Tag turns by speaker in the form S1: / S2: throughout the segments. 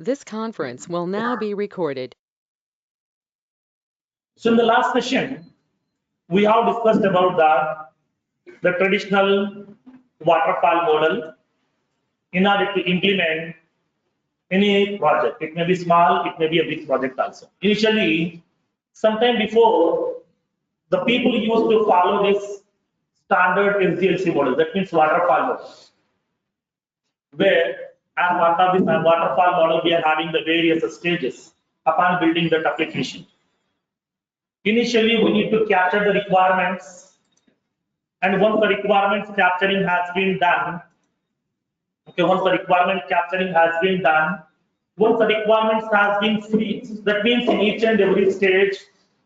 S1: This conference will now be recorded.
S2: So in the last session, we have discussed about the traditional waterfall model in order to implement any project. It may be small, it may be a big project also. Initially, sometime before, the people used to follow this standard SDLC model, that means waterfall model, where as part of this waterfall model, we are having the various stages upon building that application. Initially, we need to capture the requirements, and once the requirements capturing has been done, once the requirements has been freezed, that means in each and every stage,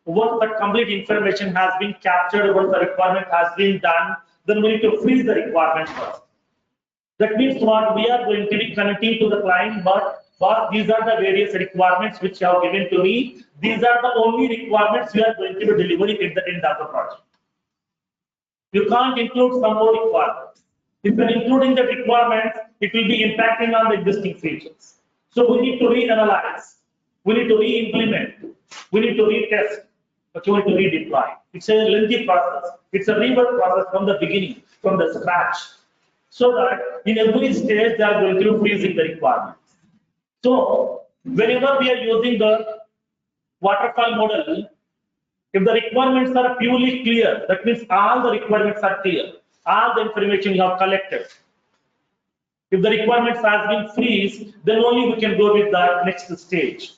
S2: once the complete information has been captured, once the requirement has been done, then we need to freeze the requirement first. That means what we are going to be connecting to the client, but these are the various requirements which you have given to me. These are the only requirements we are going to be delivering at the end of the project. You can't include some more requirements. If you're including the requirements, it will be impacting on the existing features. So we need to reanalyze, we need to re-implement, we need to retest, but we need to redeploy. It's a lengthy process. It's a rework process from the beginning, from the scratch. So that in every stage they are going to freezing the requirements. So whenever we are using the waterfall model, if the requirements are purely clear, that means all the requirements are clear, all the information you have collected. If the requirements has been freeze, then only we can go with the next stage.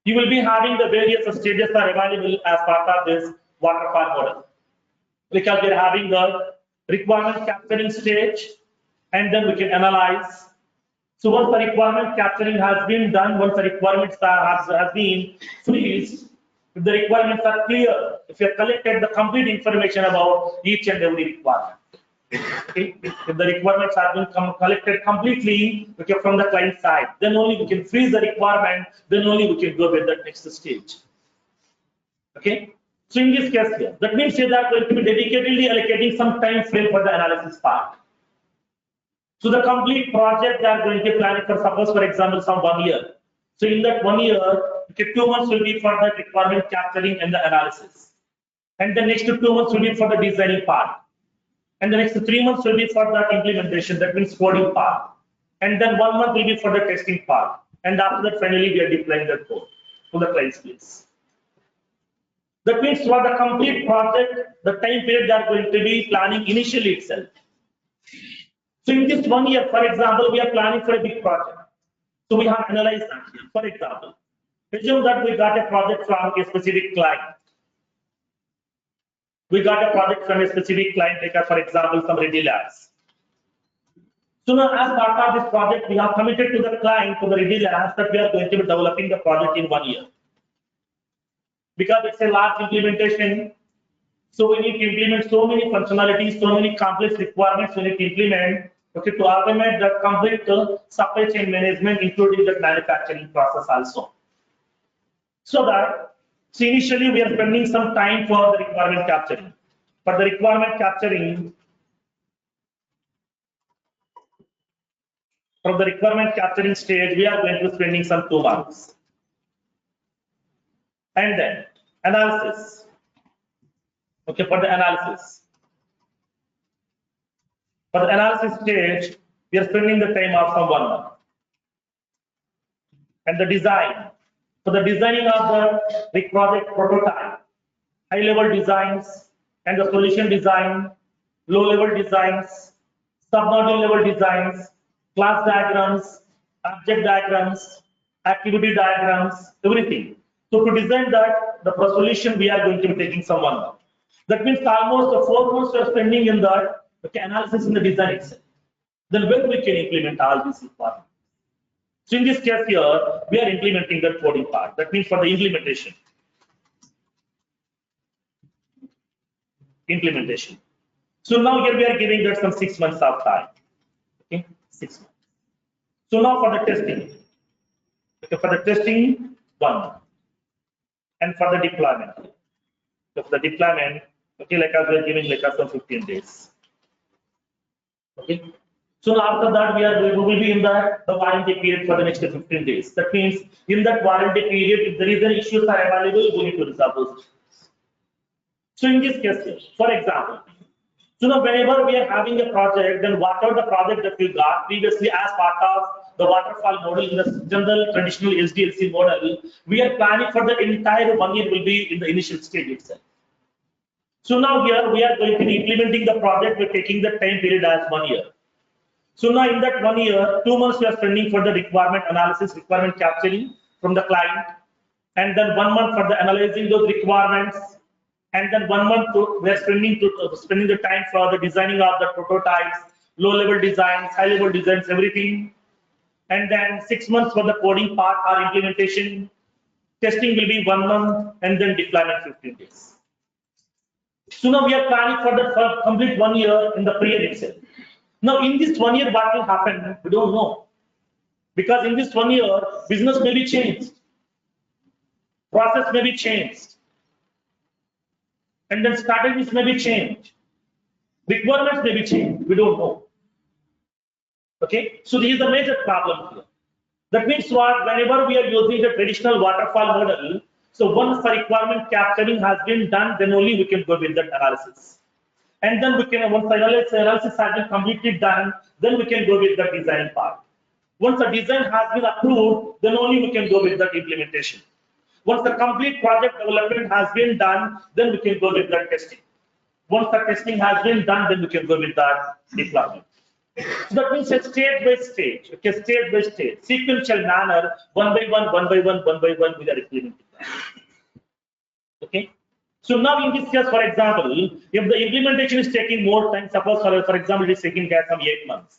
S2: You will be having the various stages are available as part of this waterfall model, because we are having the requirement capturing stage, and then we can analyze. So once the requirement capturing has been done, once the requirements has been freezed, if the requirements are clear, if you have collected the complete information about each and every requirement, okay? If the requirements have been collected completely, okay, from the client side, then only we can freeze the requirement, then only we can go with the next stage. Okay? So in this case here, that means they are going to be dedicatedly allocating some time frame for the analysis part. So the complete project they are going to plan it for, suppose for example, some 1 year. So in that 1 year, okay, 2 months will be for the requirement capturing and the analysis. And the next 2 months will be for the designing part. And the next 3 months will be for the implementation, that means coding part. And then 1 month will be for the testing part. And after that, finally, we are deploying the code to the client's place. That means for the complete project, the time period they are going to be planning initially itself. So in this 1 year, for example, we are planning for a big project. So we have analyzed that here. For example, assume that we got a project from a specific client. We got a project from a specific client, like for example, some Ready Labs. So now as part of this project, we have committed to the client, to the Ready Labs, that we are going to be developing the project in 1 year. Because it's a large implementation, so we need to implement so many functionalities, so many complex requirements we need to implement, okay, to automate the complete supply chain management, including the manufacturing process also. So initially we are spending some time for the requirement capturing. For the requirement capturing, from the requirement capturing stage, we are going to be spending some 2 months. And then analysis. Okay, for the analysis. For the analysis stage, we are spending the time of some 1 month. And the design. For the designing of the project prototype, high-level designs and the solution design, low-level designs, sub-module level designs, class diagrams, object diagrams, activity diagrams, everything. So to design that, the solution we are going to be taking some 1 month. That means almost 4 months we are spending in the analysis in the design itself. Then when we can implement all these requirements. So in this case here, we are implementing the coding part. That means for the implementation. So now here we are giving that some 6 months of time. Okay, 6 months. So now for the testing. Okay, for the testing, 1 month. And for the deployment. So for the deployment, okay, like as we are giving like us some 15 days. Okay. So after that, we will be in the warranty period for the next 15 days. That means in that warranty period, if there is any issues are available, we need to resolve those issues. So in this case, for example, so now whenever we are having a project, then whatever the project that we got previously as part of the waterfall model in the general traditional SDLC model, we are planning for the entire 1 year will be in the initial stage itself. So now here we are going to be implementing the project, we're taking the time period as 1 year. So now in that 1 year, 2 months we are spending for the requirement analysis, requirement capturing from the client, and then 1 month for the analyzing those requirements, and then 1 month we are spending the time for the designing of the prototypes, low-level designs, high-level designs, everything, and then 6 months for the coding part or implementation. Testing will be 1 month, and then deployment 15 days. So now we are planning for the complete 1 year in the period itself. Now, in this 1 year, what will happen? We don't know. Because in this 1 year, business may be changed, process may be changed, and then strategies may be changed, requirements may be changed. We don't know. Okay? So, this is the major problem here. That means what? Whenever we are using the traditional waterfall model, so once the requirement capturing has been done, then only we can go with that analysis. And then we can, once the analysis has been completely done, then we can go with the design part. Once the design has been approved, then only we can go with the implementation. Once the complete project development has been done, then we can go with the testing. Once the testing has been done, then we can go with the deployment. So that means a stage by stage, okay, stage by stage, sequential manner, one by one, we are implementing that. Okay. So now in this case, for example, if the implementation is taking more time, suppose for example, it is taking care some 8 months,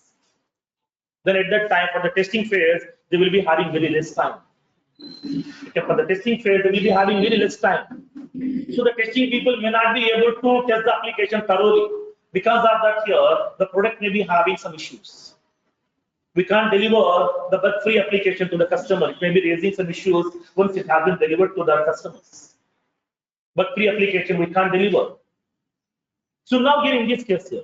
S2: then at that time for the testing phase, they will be having very less time. Okay, for the testing phase, they will be having very less time. So the testing people may not be able to test the application thoroughly. Because of that here, the product may be having some issues. We can't deliver the bug-free application to the customer. It may be raising some issues once it has been delivered to the customers. Bug-free application we can't deliver. So now here in this case here,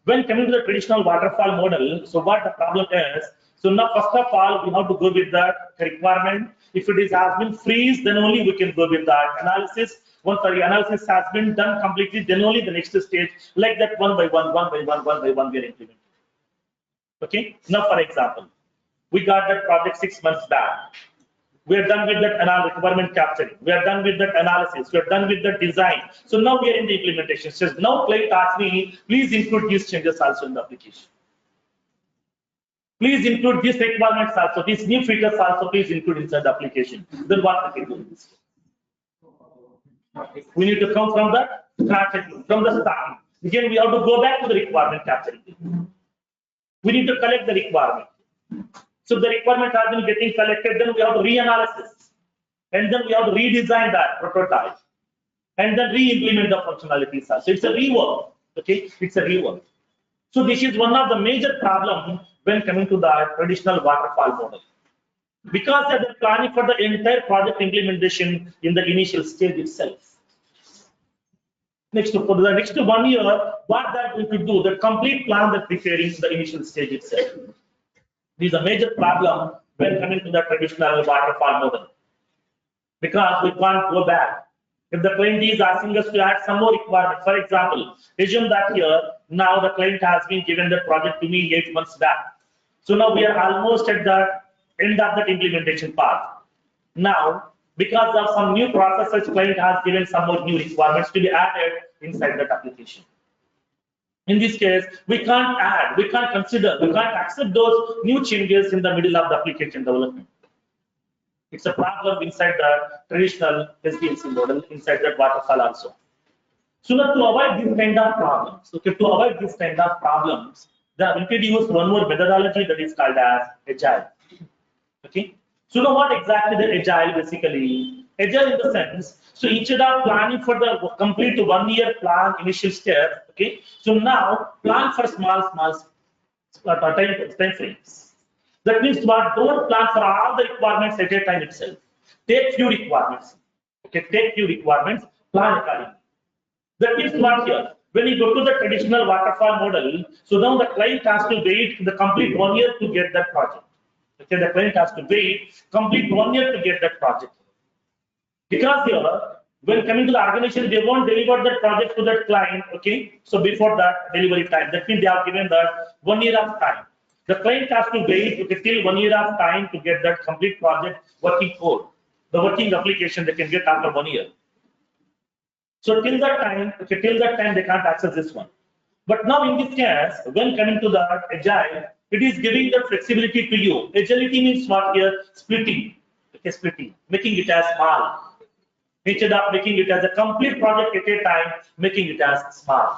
S2: when coming to the traditional waterfall model, so what the problem is, so now first of all, we have to go with the requirement. If it has been freeze, then only we can go with that analysis. Once the analysis has been done completely, then only the next stage, like that one by one, we are implementing. Okay, now for example, we got that project 6 months back. We are done with that requirement capturing. We are done with that analysis. We are done with the design. So now we are in the implementation. So now client asks me, please include these changes also in the application. Please include these requirements also. These new features also please include inside the application. Then what we can do? We need to come from the starting, from the starting. Again, we have to go back to the requirement capturing. We need to collect the requirement. So the requirement has been getting collected, then we have to reanalysis, and then we have to redesign that prototype, and then re-implement the functionalities. So it's a rework. Okay, it's a rework. So this is one of the major problems when coming to the traditional waterfall model, because they are planning for the entire project implementation in the initial stage itself. For the next 1 year, what they are going to do, the complete plan they're preparing the initial stage itself. This is a major problem when coming to the traditional waterfall model, because we can't go back. If the client is asking us to add some more requirements, for example, assume that here, now the client has been given the project to me 8 months back. So now we are almost at the end of the implementation part. Now, because of some new processes, client has given some more new requirements to be added inside that application. In this case, we can't add, we can't consider, we can't accept those new changes in the middle of the application development. It's a problem inside the traditional SDLC model, inside that waterfall also. So now to avoid this kind of problems, okay, to avoid this kind of problems, they have introduced one more methodology that is called as Agile. Okay. So now what exactly the Agile basically? Agile in the sense, so instead of planning for the complete 1 year plan initial step, okay, so now plan for small time frames. That means what, don't plan for all the requirements at a time itself. Take few requirements. Okay, take few requirements, plan accordingly. That means what here? When you go to the traditional waterfall model, so now the client has to wait the complete 1 year to get that project. Okay, the client has to wait complete 1 year to get that project. Because here, when coming to the organization, they won't deliver that project to that client, okay? So before that delivery time, that means they have given that 1 year of time. The client has to wait okay, till 1 year of time to get that complete project working code, the working application they can get after 1 year. So till that time, okay, till that time they can't access this one. But now in this case, when coming to the agile, it is giving the flexibility to you. Agility means what here? Splitting. Okay, splitting, making it as small. Instead of making it as a complete project at a time, making it as small.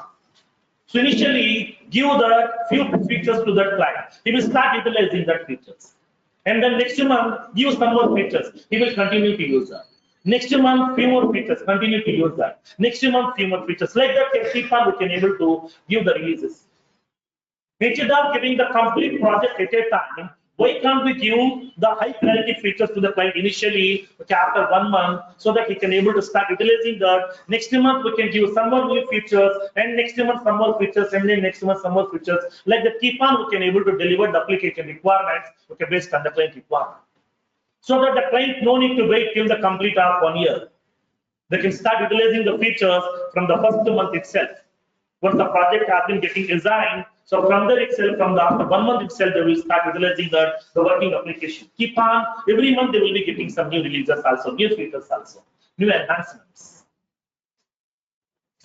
S2: So initially, give the few features to that client. He will start utilizing that features. And then next month, give some more features. He will continue to use that. Next month, few more features, continue to use that. Next month, few more features. Like that, keep on, we can able to give the releases. Instead of giving the complete project at a time, why can't we give the high priority features to the client initially, okay, after 1 month, so that he can able to start utilizing that. Next month we can give some more new features, and next month some more features, and then next month some more features. Like that, keep on, we can able to deliver the application requirements, okay, based on the client requirement. So that the client no need to wait till the complete of 1 year. They can start utilizing the features from the first month itself. Once the project has been getting designed, so from there itself, from the after 1 month itself, they will start utilizing the working application. Keep on, every month they will be getting some new releases also, new features also, new enhancements.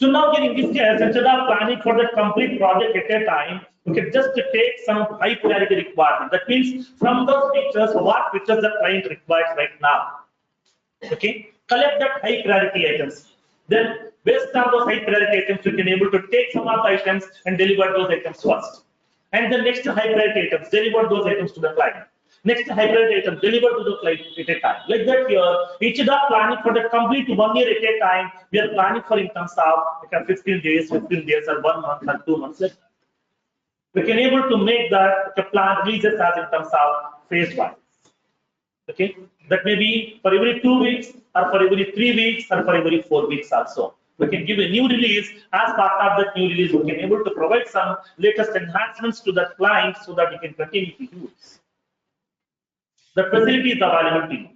S2: So now here in this case, instead of planning for the complete project at a time, we can just take some high priority requirement. That means from those features, what features the client requires right now. Okay, collect that high priority items. Then based on those high priority items, you can able to take some of the items and deliver those items first. And the next high priority items, deliver those items to the client. Next high priority item, deliver to the client at a time. Like that here, instead of planning for the complete 1 year at a time, we are planning for in terms of like 15 days, 15 days, or 1 month, or 2 months. Like that. We can able to make that the plan releases as in terms of phase wise. Okay, that may be for every 2 weeks, or for every 3 weeks, or for every 4 weeks also. We can give a new release. As part of that new release, we can able to provide some latest enhancements to that client so that we can continue to use. The facility is available to you.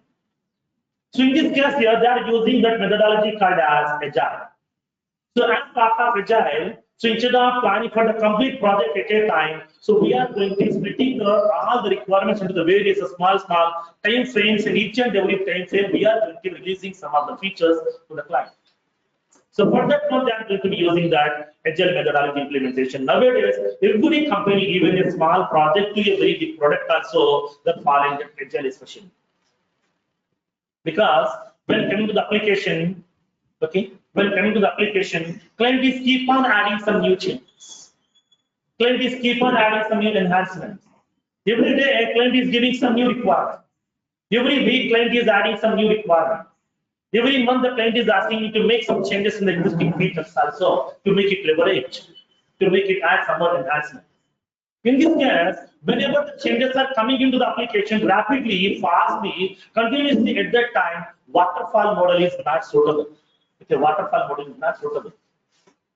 S2: So in this case here, they are using that methodology called as Agile. So as part of Agile, so instead of planning for the complete project at a time, so we are going to splitting all the requirements into the various small time frames, and each and every time frame we are going to be releasing some of the features to the client. So for that one, they are going to be using that Agile methodology implementation. Nowadays, every company, even a small project to a very big product also, that following the Agile especially. Because when coming to the application, okay, when coming to the application, client is keep on adding some new changes. Client is keep on adding some new enhancements. Every day, a client is giving some new requirements. Every week, client is adding some new requirements. Every month, the client is asking you to make some changes in the existing features also to make it leverage, to make it add some more enhancement. In this case, whenever the changes are coming into the application rapidly, fastly, continuously at that time, waterfall model is not suitable. The waterfall model is not suitable.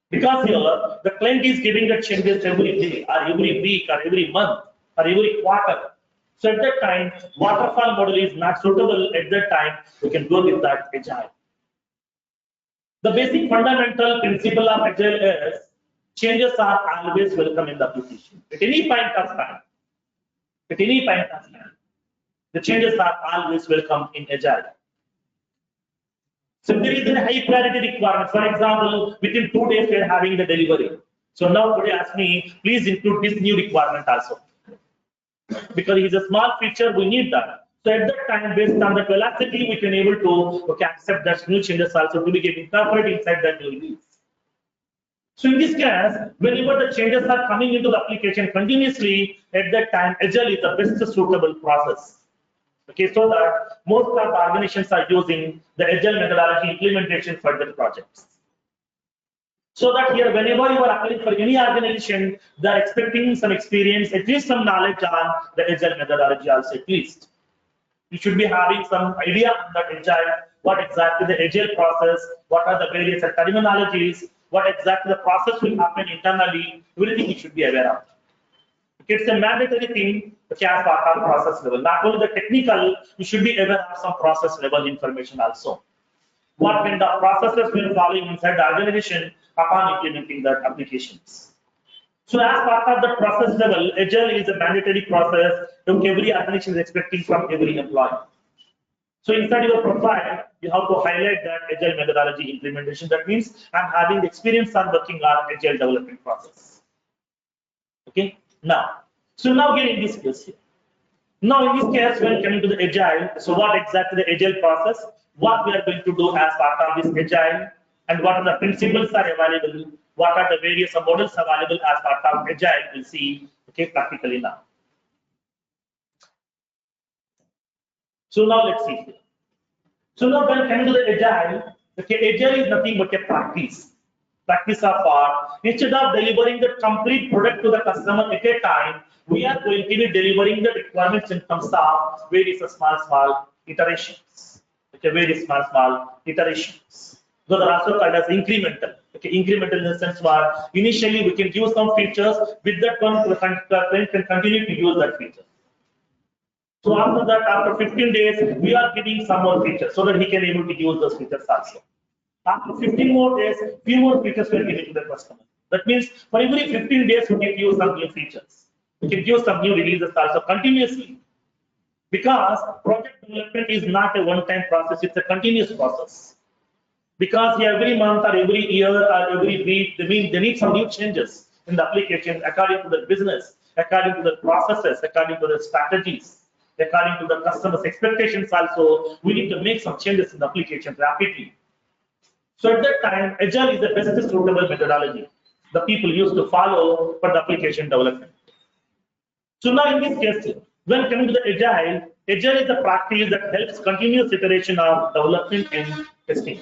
S2: Because here, the client is giving the changes every day, or every week, or every month, or every quarter. So at that time, waterfall model is not suitable. At that time, we can go with that Agile. The basic fundamental principle of Agile is changes are always welcome in the application. At any point of time, the changes are always welcome in Agile. So there is a high priority requirement. For example, within 2 days we are having the delivery. So now today ask me, please include this new requirement also. Because it's a small feature, we need that. So at that time, based on the velocity, we can able to accept that new changes also to be getting incorporated inside that new release. So in this case, whenever the changes are coming into the application continuously, at that time, Agile is the best suitable process. Okay, so that most of the organizations are using the Agile methodology implementation for their projects. So that here, whenever you are applying for any organization, they are expecting some experience, at least some knowledge on the Agile methodology also, at least. You should be having some idea on that Agile, what exactly the Agile process, what are the various terminologies, what exactly the process will happen internally, everything you should be aware of. It's a mandatory thing which as part of process level. Not only the technical, you should be aware of some process level information also. What kind of processes we are following inside the organization upon implementing the applications. So as part of the process level, Agile is a mandatory process that every organization is expecting from every employee. So inside your profile, you have to highlight that Agile methodology implementation. That means I'm having experience on working on Agile development process. Okay. Now get in this case here. Now in this case, when coming to the Agile, so what exactly the Agile process? What we are going to do as part of this Agile, and what are the principles are available? What are the various models available as part of Agile? We'll see. Okay, practically now. So now let's see. So now when coming to the Agile, okay, Agile is nothing but a practice of art. Instead of delivering the complete product to the customer at a time, we are going to be delivering the requirements in terms of various small iterations. Okay, very small iterations. Those are also called as incremental. Okay, incremental in the sense where initially we can use some features, with that one the client can continue to use that feature. So after that, after 15 days, we are giving some more features so that he can able to use those features also. After 15 more days, few more features we are giving to the customer. That means for every 15 days, we can use some new features. We can use some new releases also continuously. Because project development is not a one-time process, it's a continuous process. Because every month or every year or every week, they need some new changes in the application according to the business, according to the processes, according to the strategies, according to the customer's expectations also. We need to make some changes in the application rapidly. So at that time, Agile is the best suitable methodology the people used to follow for the application development. So now in this case, when coming to the Agile is a practice that helps continuous iteration of development and testing.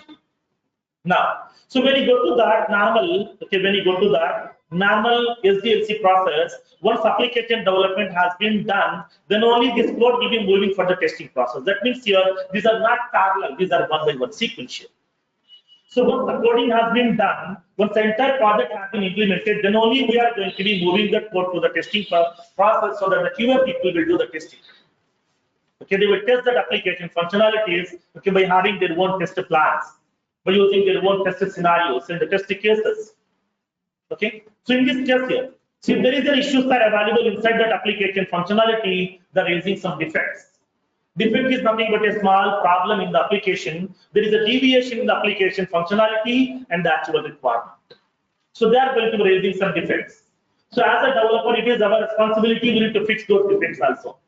S2: Now, so when you go to that normal, okay, when you go to that normal SDLC process, once application development has been done, then only this code will be moving for the testing process. That means here, these are not parallel, these are one by one sequential. So once the coding has been done, once the entire project has been implemented, then only we are going to be moving that code to the testing process so that the QA people will do the testing. Okay, they will test that application functionalities, okay, by having their own test plans, by using their own test scenarios and the test cases. Okay, so in this case here, so if there is an issues that are available inside that application functionality, they're raising some defects. Defect is nothing but a small problem in the application. There is a deviation in the application functionality and the actual requirement. So they are going to be raising some defects. So as a developer, it is our responsibility. We need to fix those defects also.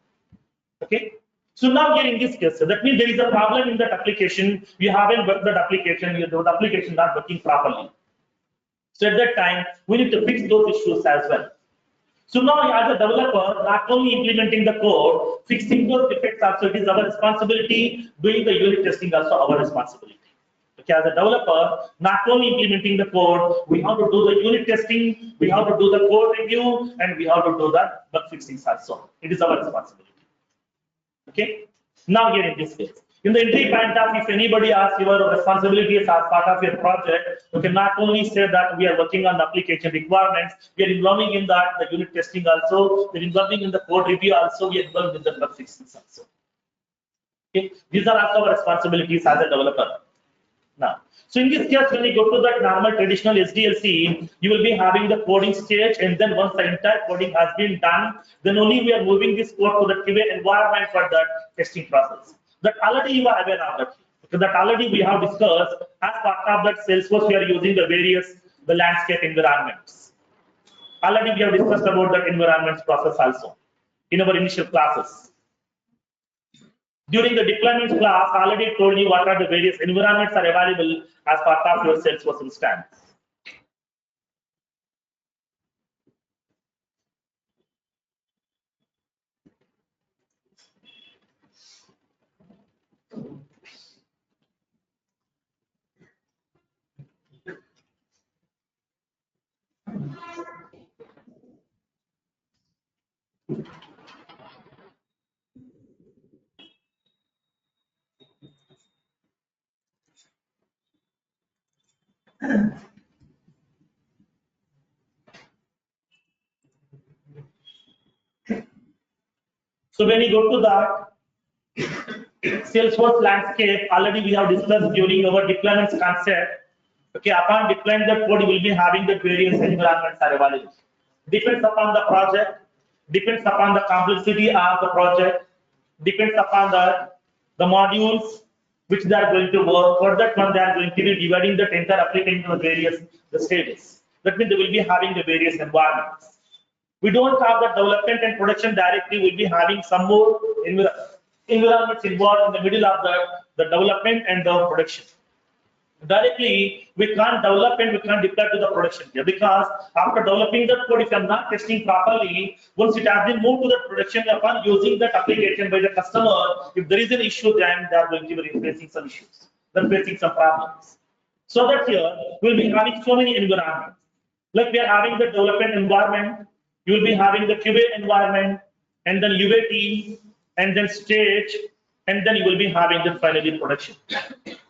S2: Okay. So now here in this case, so that means there is a problem in that application. You haven't worked that application. The application not working properly. So at that time, we need to fix those issues as well. So now as a developer, not only implementing the code, fixing those defects also, it is our responsibility. Doing the unit testing also our responsibility. Okay, as a developer, not only implementing the code, we have to do the unit testing, we have to do the code review, and we have to do the bug fixing also. It is our responsibility. Okay. Now here in this case, in the entry point of, if anybody asks your responsibilities as part of your project, you can not only say that we are working on the application requirements, we are involving in that the unit testing also, we are involving in the code review also, we are involved with the bug fixes also. Okay, these are also our responsibilities as a developer. Now, so in this case, when you go to that normal traditional SDLC, you will be having the coding stage, and then once the entire coding has been done, then only we are moving this code to the QA environment for the testing process. That already you are aware of that. Because that already we have discussed as part of that Salesforce, we are using the landscape environments. Already we have discussed about that environments process also in our initial classes. During the deployment class, I already told you what are the various environments are available as part of your Salesforce instance. So when you go to that Salesforce landscape, already we have discussed during our deployments concept. Okay, upon deploying the code, you will be having the various environments are available. Depends upon the project, depends upon the complexity of the project, depends upon the modules which they are going to work. For that one, they are going to be dividing the entire application into various the stages. That means they will be having the various environments. We don't have the development and production directly. We'll be having some more environments involved in the middle of the development and the production. Directly, we can't develop and we can't deploy to the production here because after developing the code, if I'm not testing properly, once it has been moved to the production upon using that application by the customer, if there is an issue, then they are going to be facing some issues. They're facing some problems. So that here, we'll be having so many environments. Like we are having the development environment, you will be having the QA environment, and then UAT, and then stage, and then you will be having the finally production.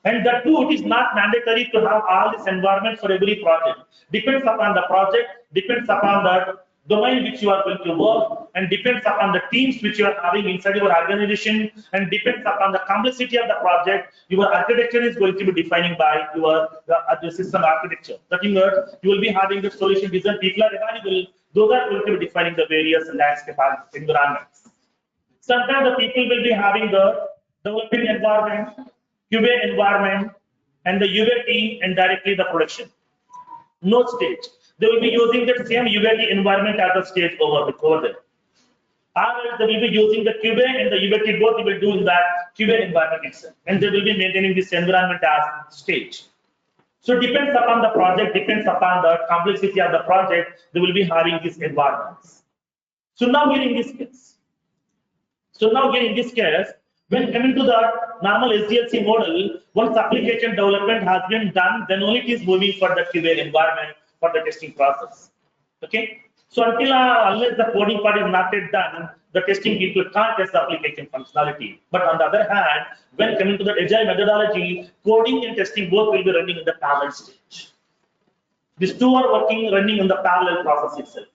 S2: And that too, it is not mandatory to have all this environment for every project. Depends upon the project, depends upon the domain which you are going to work, and depends upon the teams which you are having inside your organization, and depends upon the complexity of the project. Your architecture is going to be defining by the system architecture. That means you will be having the solution design. People are available. Those are going to be defining the various landscape environments. Sometimes the people will be having the developing environment, QA environment, and the UAT and directly the production. No stage. They will be using the same UAT environment as the stage over there. Or they will be using the QA and the UAT both they will do in that QA environment itself. And they will be maintaining this environment as stage. So depends upon the project, depends upon the complexity of the project, they will be having these environments. So now here in this case, when coming to the normal SDLC model, once application development has been done, then only it is moving for the QA environment for the testing process. Okay. So unless the coding part is not yet done, the testing people can't test the application functionality. But on the other hand, when coming to the Agile methodology, coding and testing both will be running in the parallel stage. These two are running in the parallel process itself.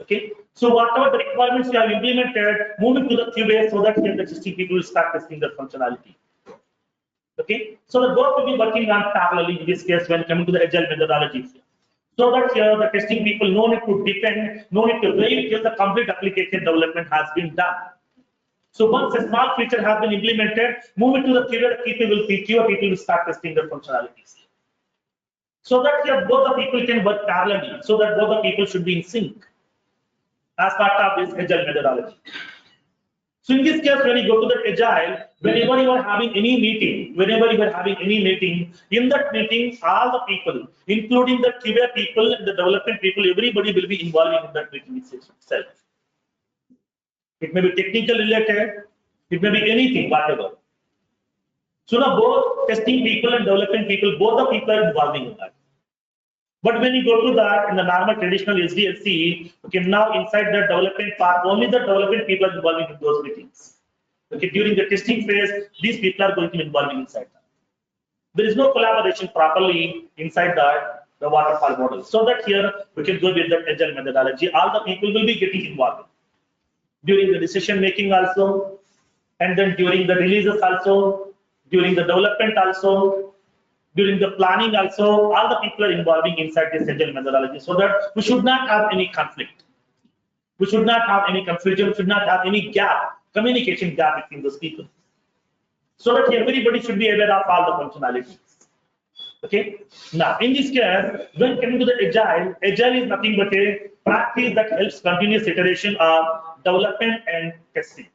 S2: Okay, so whatever the requirements you have implemented, move it to the QA so that the testing people will start testing the functionality. Okay, so the both will be working on parallelly in this case when coming to the Agile methodology. So that here the testing people no need to depend, no need to wait till the complete application development has been done. So once a small feature has been implemented, move it to the QA, the QA people will start testing the functionalities. So that here both the people can work parallelly, so that both the people should be in sync as part of this Agile methodology. So in this case, when you go to the Agile, whenever you are having any meeting, in that meeting, all the people, including the QA people and the development people, everybody will be involved in that meeting itself. It may be technical related, it may be anything, whatever. So now both testing people and development people, both the people are involving in that. But when you go to that in the normal traditional SDLC, okay, now inside the development part, only the development people are involving in those meetings. Okay, during the testing phase, these people are going to be involving inside that. There is no collaboration properly inside the waterfall model. So that here we can go with the Agile methodology. All the people will be getting involved during the decision making also, and then during the releases also, during the development also, during the planning also, all the people are involving inside this Agile methodology, so that we should not have any conflict. We should not have any confusion, we should not have any gap, communication gap between those people. So that everybody should be aware of all the functionalities. Okay. Now, in this case, when coming to the Agile is nothing but a practice that helps continuous iteration of development and testing.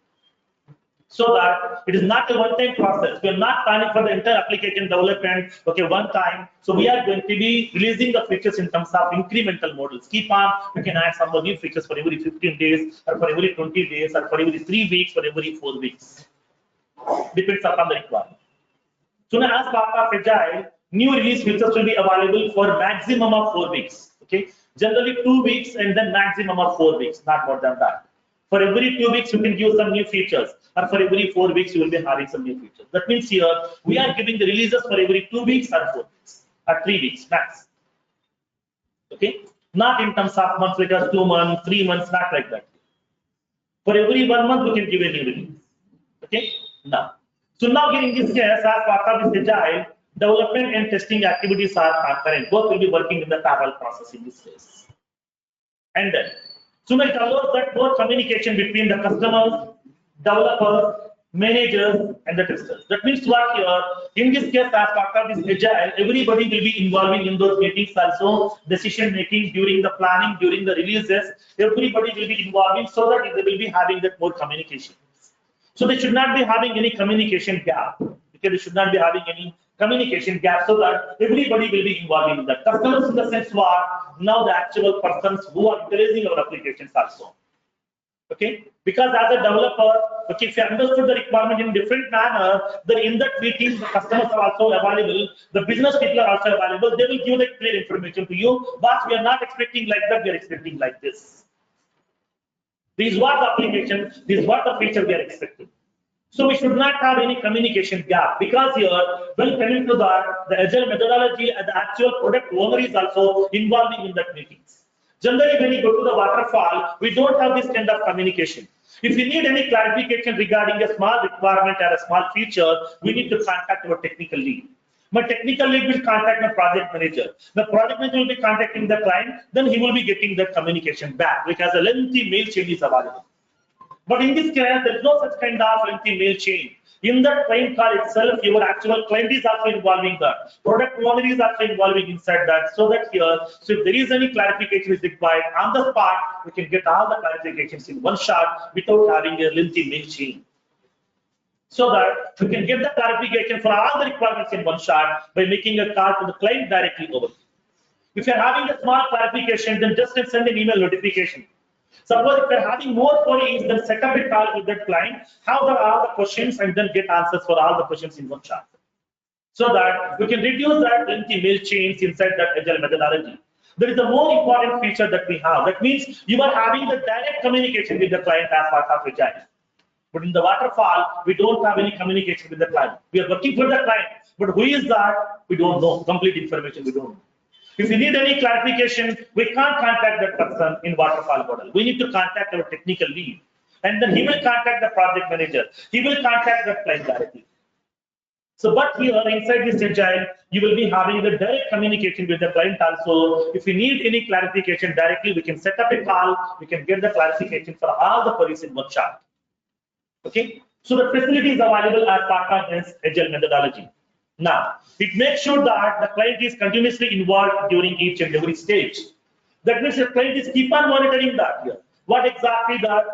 S2: So that it is not a one-time process. We are not planning for the entire application development, okay, one time. So we are going to be releasing the features in terms of incremental models. Keep on, we can add some more new features for every 15 days, or for every 20 days, or for every 3 weeks, for every 4 weeks. Depends upon the requirement. So now as part of Agile, new release features will be available for maximum of 4 weeks. Okay, generally 2 weeks and then maximum of 4 weeks, not more than that. For every 2 weeks, you can give some new features, or for every 4 weeks, you will be having some new features. That means here, we are giving the releases for every 2 weeks or 4 weeks, or 3 weeks max. Okay, not in terms of months, like 2 months, 3 months, not like that. For every 1 month, we can give a new release. Okay, now. So now here in this case, as part of this agile, development and testing activities are concurrent. Both will be working in the parallel process in this case. And then, so it allows that more communication between the customers, developers, managers, and the testers. That means what here, in this case, as part of this agile, everybody will be involving in those meetings also, decision making during the planning, during the releases, everybody will be involving so that they will be having that more communication. So they should not be having any communication gap, because they should not be having any communication gap, so that everybody will be involved in that. Customers in the sense what now the actual persons who are utilizing our applications also. Okay, because as a developer, okay, if you understood the requirement in different manner, then in that meeting the customers are also available, the business people are also available. They will give the clear information to you, but we are not expecting like that. We are expecting like this. This is what the application, this is what the feature we are expecting. So we should not have any communication gap, because here, when coming to the agile methodology, the actual product owner is also involving in that meetings. Generally, when you go to the waterfall, we don't have this kind of communication. If we need any clarification regarding a small requirement or a small feature, we need to contact our technical lead. My technical lead will contact the project manager. The project manager will be contacting the client, then he will be getting that communication back, because a lengthy mail chain is available. But in this case, there is no such kind of lengthy mail chain. In that client call itself, your actual client is also involving that. Product owner is also involving inside that. So that here, so if there is any clarification is required on the spot, we can get all the clarifications in one shot without having a lengthy mail chain. So that we can get the clarification for all the requirements in one shot by making a call to the client directly over. If you're having a small clarification, then just send an email notification. Suppose if you're having more queries, then set up a call with that client, have all the questions, and then get answers for all the questions in one shot. So that we can reduce that lengthy mail chains inside that agile methodology. There is a more important feature that we have. That means you are having the direct communication with the client as part of agile. But in the waterfall, we don't have any communication with the client. We are working for the client, but who is that? We don't know. Complete information we don't know. If we need any clarification, we can't contact that person in waterfall model. We need to contact our technical lead, and then he will contact the project manager. He will contact the client directly. So, but here inside this agile, you will be having the direct communication with the client also. If we need any clarification directly, we can set up a call. We can get the clarification for all the queries in one shot. Okay, so the facility is available as part of this agile methodology. Now, it makes sure that the client is continuously involved during each and every stage. That means the client is keep on monitoring that here. What exactly the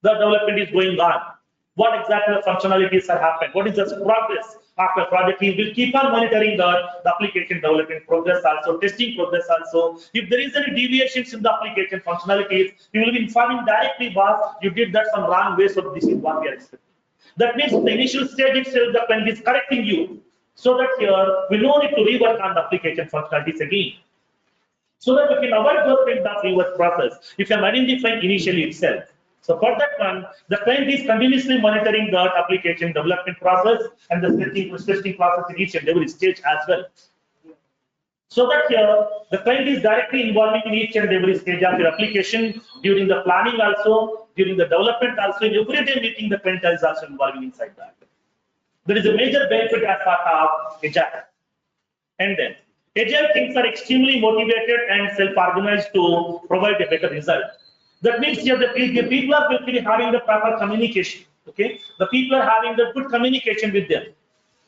S2: development is going on? What exactly the functionalities are happening? What is the progress after project? He will keep on monitoring the application development progress also, testing progress also. If there is any deviations in the application functionalities, he will be informing directly, boss, you did that some wrong way, so this is what we are expecting. That means the initial stage itself, the client is correcting you, so that here we no need to rework on the application functionalities again. So that we can avoid those kind of rework process if I'm identifying initially itself. So for that one, the client is continuously monitoring the application development process and the testing process in each and every stage as well. So that here, the client is directly involving in each and every stage of your application, during the planning also, during the development also, in every day meeting, the client is also involving inside that. There is a major benefit as part of Agile. And then, Agile teams are extremely motivated and self-organized to provide a better result. That means here the people are basically having the proper communication. Okay, the people are having the good communication with them.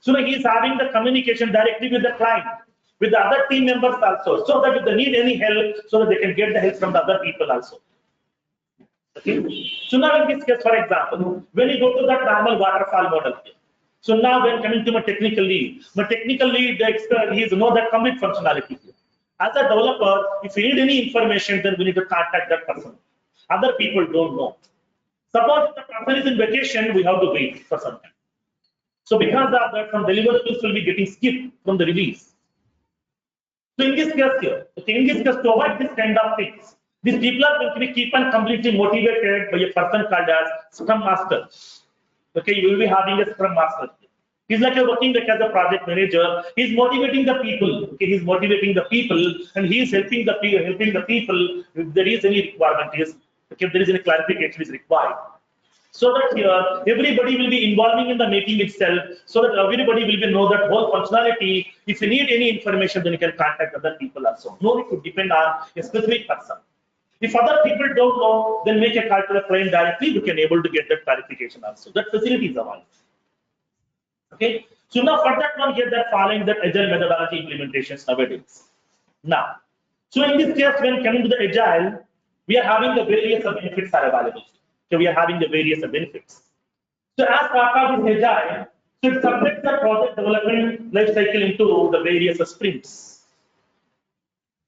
S2: So he is having the communication directly with the client, with the other team members also, so that if they need any help, so that they can get the help from the other people also. Okay. So now in this case, for example, when you go to that normal waterfall model, so now when coming to my technical lead, the expert, he knows that complete functionality. As a developer, if you need any information, then we need to contact that person. Other people don't know. Suppose if the person is in vacation, we have to wait for some time. So because of that, some deliverables will be getting skipped from the release. So in this case here, okay, in this case, to avoid this kind of things, these people are going to be keep on completely motivated by a person called as Scrum Master. Okay, you will be having a Scrum Master. He's like working like as a project manager. He's motivating the people. Okay, he's motivating the people, and he's helping the people if there is any requirement is, okay, if there is any clarification is required. So that here everybody will be involving in the meeting itself, so that everybody will be know that whole functionality. If you need any information, then you can contact other people also. No need to depend on a specific person. If other people don't know, then make a call to the client directly. You can able to get that clarification also. That facility is available. Okay. So now for that one here, they're following that agile methodology implementations nowadays. Now, so in this case, when coming to the agile, we are having the various benefits are available. So we are having the various benefits. So as part of this agile, so it separates the project development life cycle into the various sprints.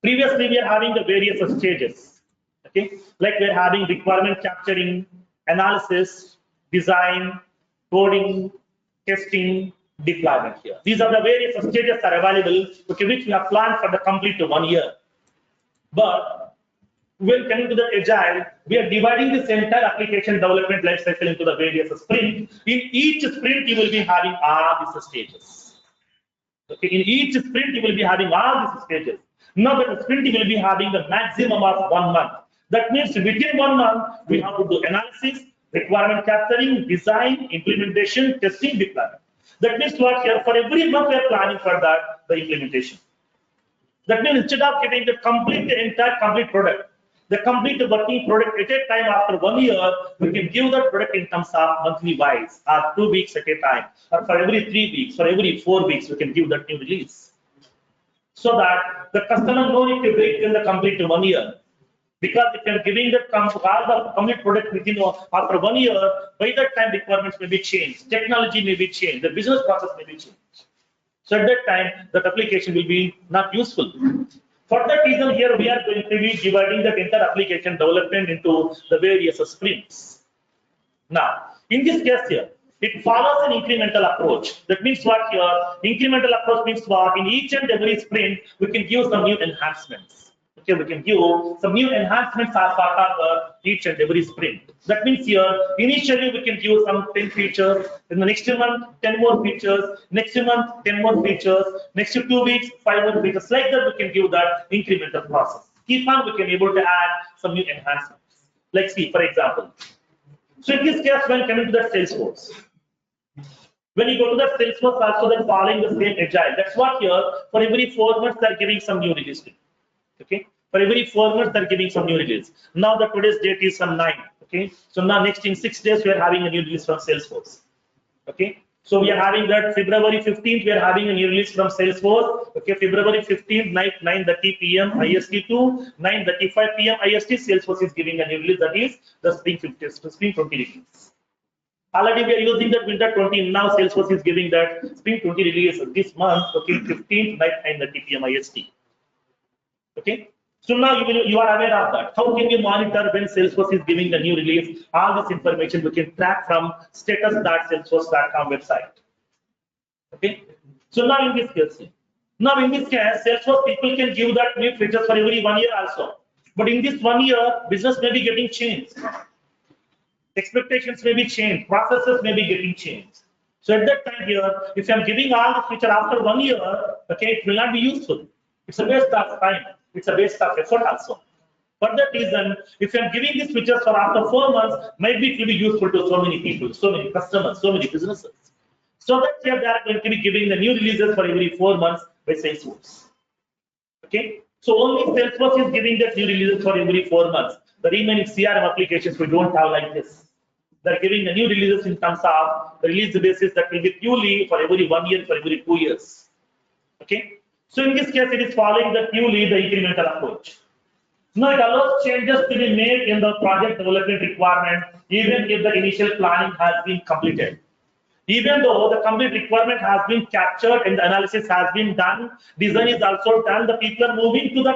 S2: Previously, we are having the various stages. Okay, like we are having requirement capturing, analysis, design, coding, testing, deployment here. These are the various stages are available, okay, which we have planned for the complete 1 year. But when coming to the agile, we are dividing this entire application development life cycle into the various sprints. In each sprint, you will be having all these stages. Okay, in each sprint, you will be having all these stages. Now, the sprint you will be having the maximum of 1 month. That means within 1 month, we have to do analysis, requirement capturing, design, implementation, testing, deployment. That means what here for every month we are planning for that the implementation. That means instead of getting the entire complete product, the complete working product at a time after 1 year, we can give that product in terms of monthly wise, or 2 weeks at a time, or for every 3 weeks, for every 4 weeks, we can give that new release. So that the customer no need to wait till the complete 1 year. Because if you're giving the complete product within after 1 year, by that time requirements may be changed, technology may be changed, the business process may be changed. So at that time, that application will be not useful. For that reason, here we are going to be dividing the entire application development into the various sprints. Now, in this case here, it follows an incremental approach. That means what here? Incremental approach means what? In each and every sprint, we can give some new enhancements. Okay, we can give some new enhancements as part of each and every sprint. That means here, initially we can give some 10 features. In the next month, 10 more features. Next month, 10 more features. Next 2 weeks, 5 more features. Like that, we can give that incremental process. Keep on, we can able to add some new enhancements. Like see, for example. So in this case, when coming to the Salesforce, when you go to the Salesforce, also then following the same agile. That's what here for every 4 months they're giving some new release. Okay, for every 4 months they're giving some new release. Now the today's date is some 9. Okay, so now next in 6 days we are having a new release from Salesforce. Okay, so we are having that February 15th we are having a new release from Salesforce. Okay, February 15th night 9:30 p.m. IST to 9:35 p.m. IST. Salesforce is giving a new release, that is the Spring 20 release. Already we are using that Winter 20. Now Salesforce is giving that Spring 20 release this month. Okay, 15th night 9:30 p.m. IST. Okay. So now you are aware of that. How can you monitor when Salesforce is giving the new release? All this information we can track from status.salesforce.com website. Okay. So now in this case, Salesforce people can give that new features for every 1 year also. But in this 1 year, business may be getting changed. Expectations may be changed. Processes may be getting changed. So at that time here, if I'm giving all the feature after 1 year, okay, it will not be useful. It's a waste of time. It's a waste of effort also. For that reason, if I'm giving these features for after 4 months, maybe it will be useful to so many people, so many customers, so many businesses. So that here they are going to be giving the new releases for every 4 months by Salesforce. Okay, so only Salesforce is giving the new releases for every 4 months. The remaining CRM applications we don't have like this. They're giving the new releases in terms of the release basis that will be purely for every 1 year, for every 2 years. Okay. So in this case, it is following the purely the incremental approach. Now it allows changes to be made in the project development requirement, even if the initial planning has been completed. Even though the complete requirement has been captured and the analysis has been done, design is also done, the people are moving to the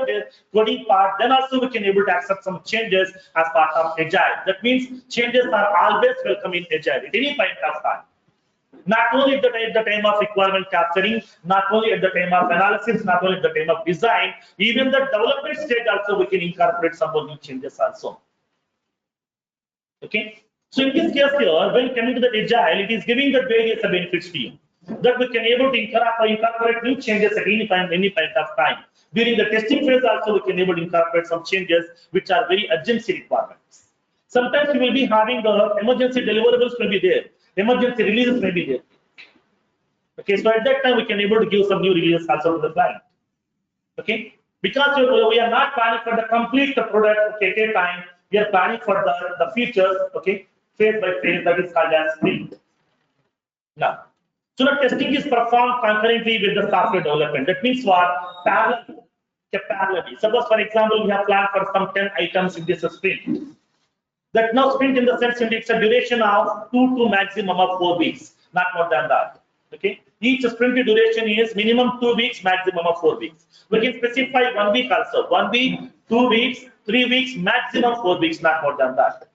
S2: coding part, then also we can able to accept some changes as part of Agile. That means changes are always welcome in Agile at any point of time. Not only at the time of requirement capturing, not only at the time of analysis, not only at the time of design, even the development stage also we can incorporate some more new changes also. Okay. So in this case here, when coming to the Agile, it is giving the various benefits to you. That we can able to incorporate new changes at any point of time. During the testing phase also we can able to incorporate some changes which are very urgency requirements. Sometimes you will be having the emergency deliverables may be there, emergency releases may be there. Okay, so at that time we can able to give some new releases also to the client. Okay, because we are not planning for the complete product, okay, at a time. We are planning for the features, okay, phase by phase, that is called as sprint. Now, so the testing is performed concurrently with the software development. That means what? Parallel, parallelly. Suppose, for example, we have planned for some 10 items in this sprint. That now sprint in the sense it's a duration of 2 to maximum of 4 weeks, not more than that. Okay, each sprint duration is minimum 2 weeks, maximum of 4 weeks. We can specify 1 week also, 1 week, 2 weeks, 3 weeks, maximum 4 weeks, not more than that.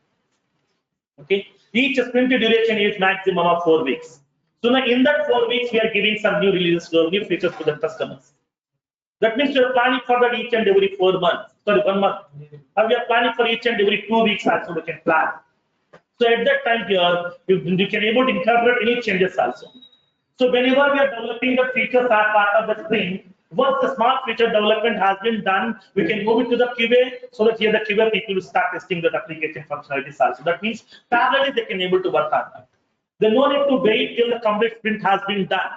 S2: Okay, each sprint duration is maximum of 4 weeks. So now in that 4 weeks, we are giving some new releases, new features to the customers. That means we are planning for that each and every 4 months, sorry, 1 month. And we are planning for each and every 2 weeks also we can plan. So at that time here, you can able to incorporate any changes also. So whenever we are developing the features as part of the sprint, once the small feature development has been done, we can move it to the QA so that here the QA people will start testing the application functionalities also. That means parallelly they can able to work on that. They no need to wait till the complete sprint has been done.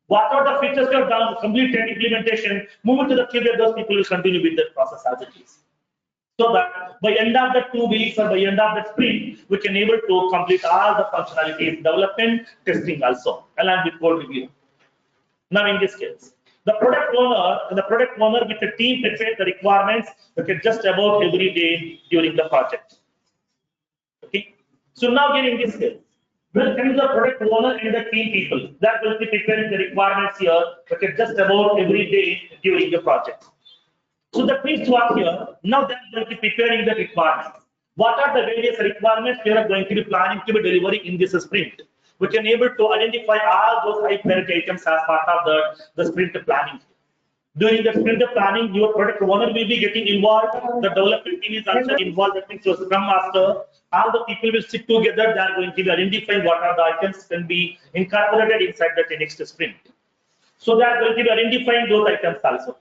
S2: What are the features you have done, complete implementation, move it to the QA, those people will continue with that process as it is. So that by end of the 2 weeks or by end of the sprint, we can able to complete all the functionalities, development, testing also, along with code review. Now in this case, the product owner with the team prepare the requirements, okay, just about every day during the project. Okay. So now here in this case, when comes the product owner and the team people, that will be preparing the requirements here, okay, just about every day during the project. So that means what here, now they are going to be preparing the requirements. What are the various requirements we are going to be planning to be delivering in this sprint? We can able to identify all those high priority items as part of the sprint planning. During the sprint planning, your product owner will be getting involved. The development team is also involved. That means your Scrum Master, all the people will sit together. They are going to be identifying what are the items can be incorporated inside the next sprint. So they are going to be identifying those items also.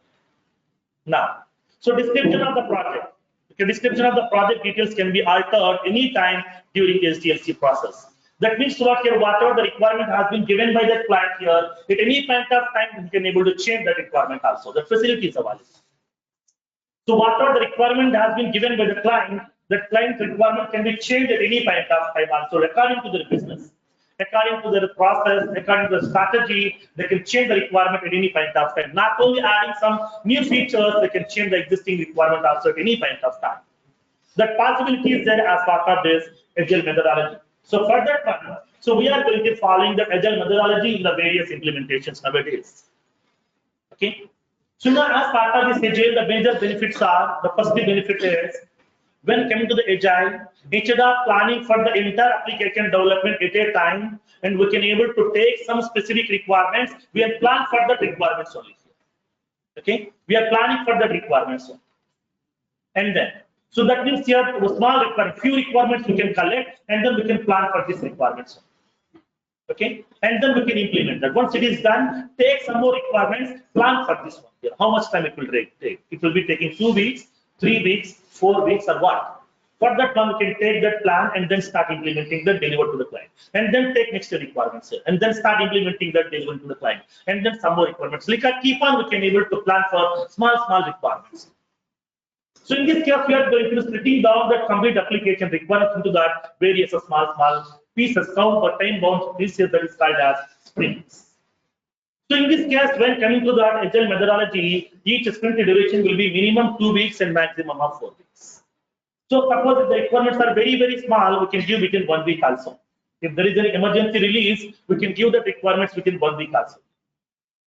S2: Now, so description of the project. Okay, description of the project details can be altered anytime during the SDLC process. That means what here, whatever the requirement has been given by the client here, at any point of time, we can able to change that requirement also. The facility is available. So whatever the requirement has been given by the client, that client requirement can be changed at any point of time also according to their business. According to their process, according to the strategy, they can change the requirement at any point of time. Not only adding some new features, they can change the existing requirement also at any point of time. That possibility is there as part of this Agile methodology. So for that one, so we are going to be following the Agile methodology in the various implementations nowadays. Okay. So now as part of this Agile, the major benefits are, the first benefit is, when coming to the Agile, instead of planning for the entire application development at a time, and we can able to take some specific requirements, we are plan for the requirements only. Okay, we are planning for the requirements only. And then, so that means here a small requirement, few requirements we can collect, and then we can plan for these requirements only. Okay, and then we can implement that. Once it is done, take some more requirements, plan for this one here. How much time it will take? It will be taking 2 weeks, 3 weeks, 4 weeks, or what? For that one, we can take that plan and then start implementing that, deliver to the client, and then take next requirements here, and then start implementing that, deliver to the client, and then some more requirements. Like I keep on, we can able to plan for small requirements. So in this case, we are going to be splitting down that complete application requirements into that various small pieces, count or time bound pieces, that is called as sprints. So in this case, when coming to that Agile methodology, each sprint duration will be minimum 2 weeks and maximum of 4 weeks. So suppose if the requirements are very small, we can give within 1 week also. If there is an emergency release, we can give the requirements within 1 week also.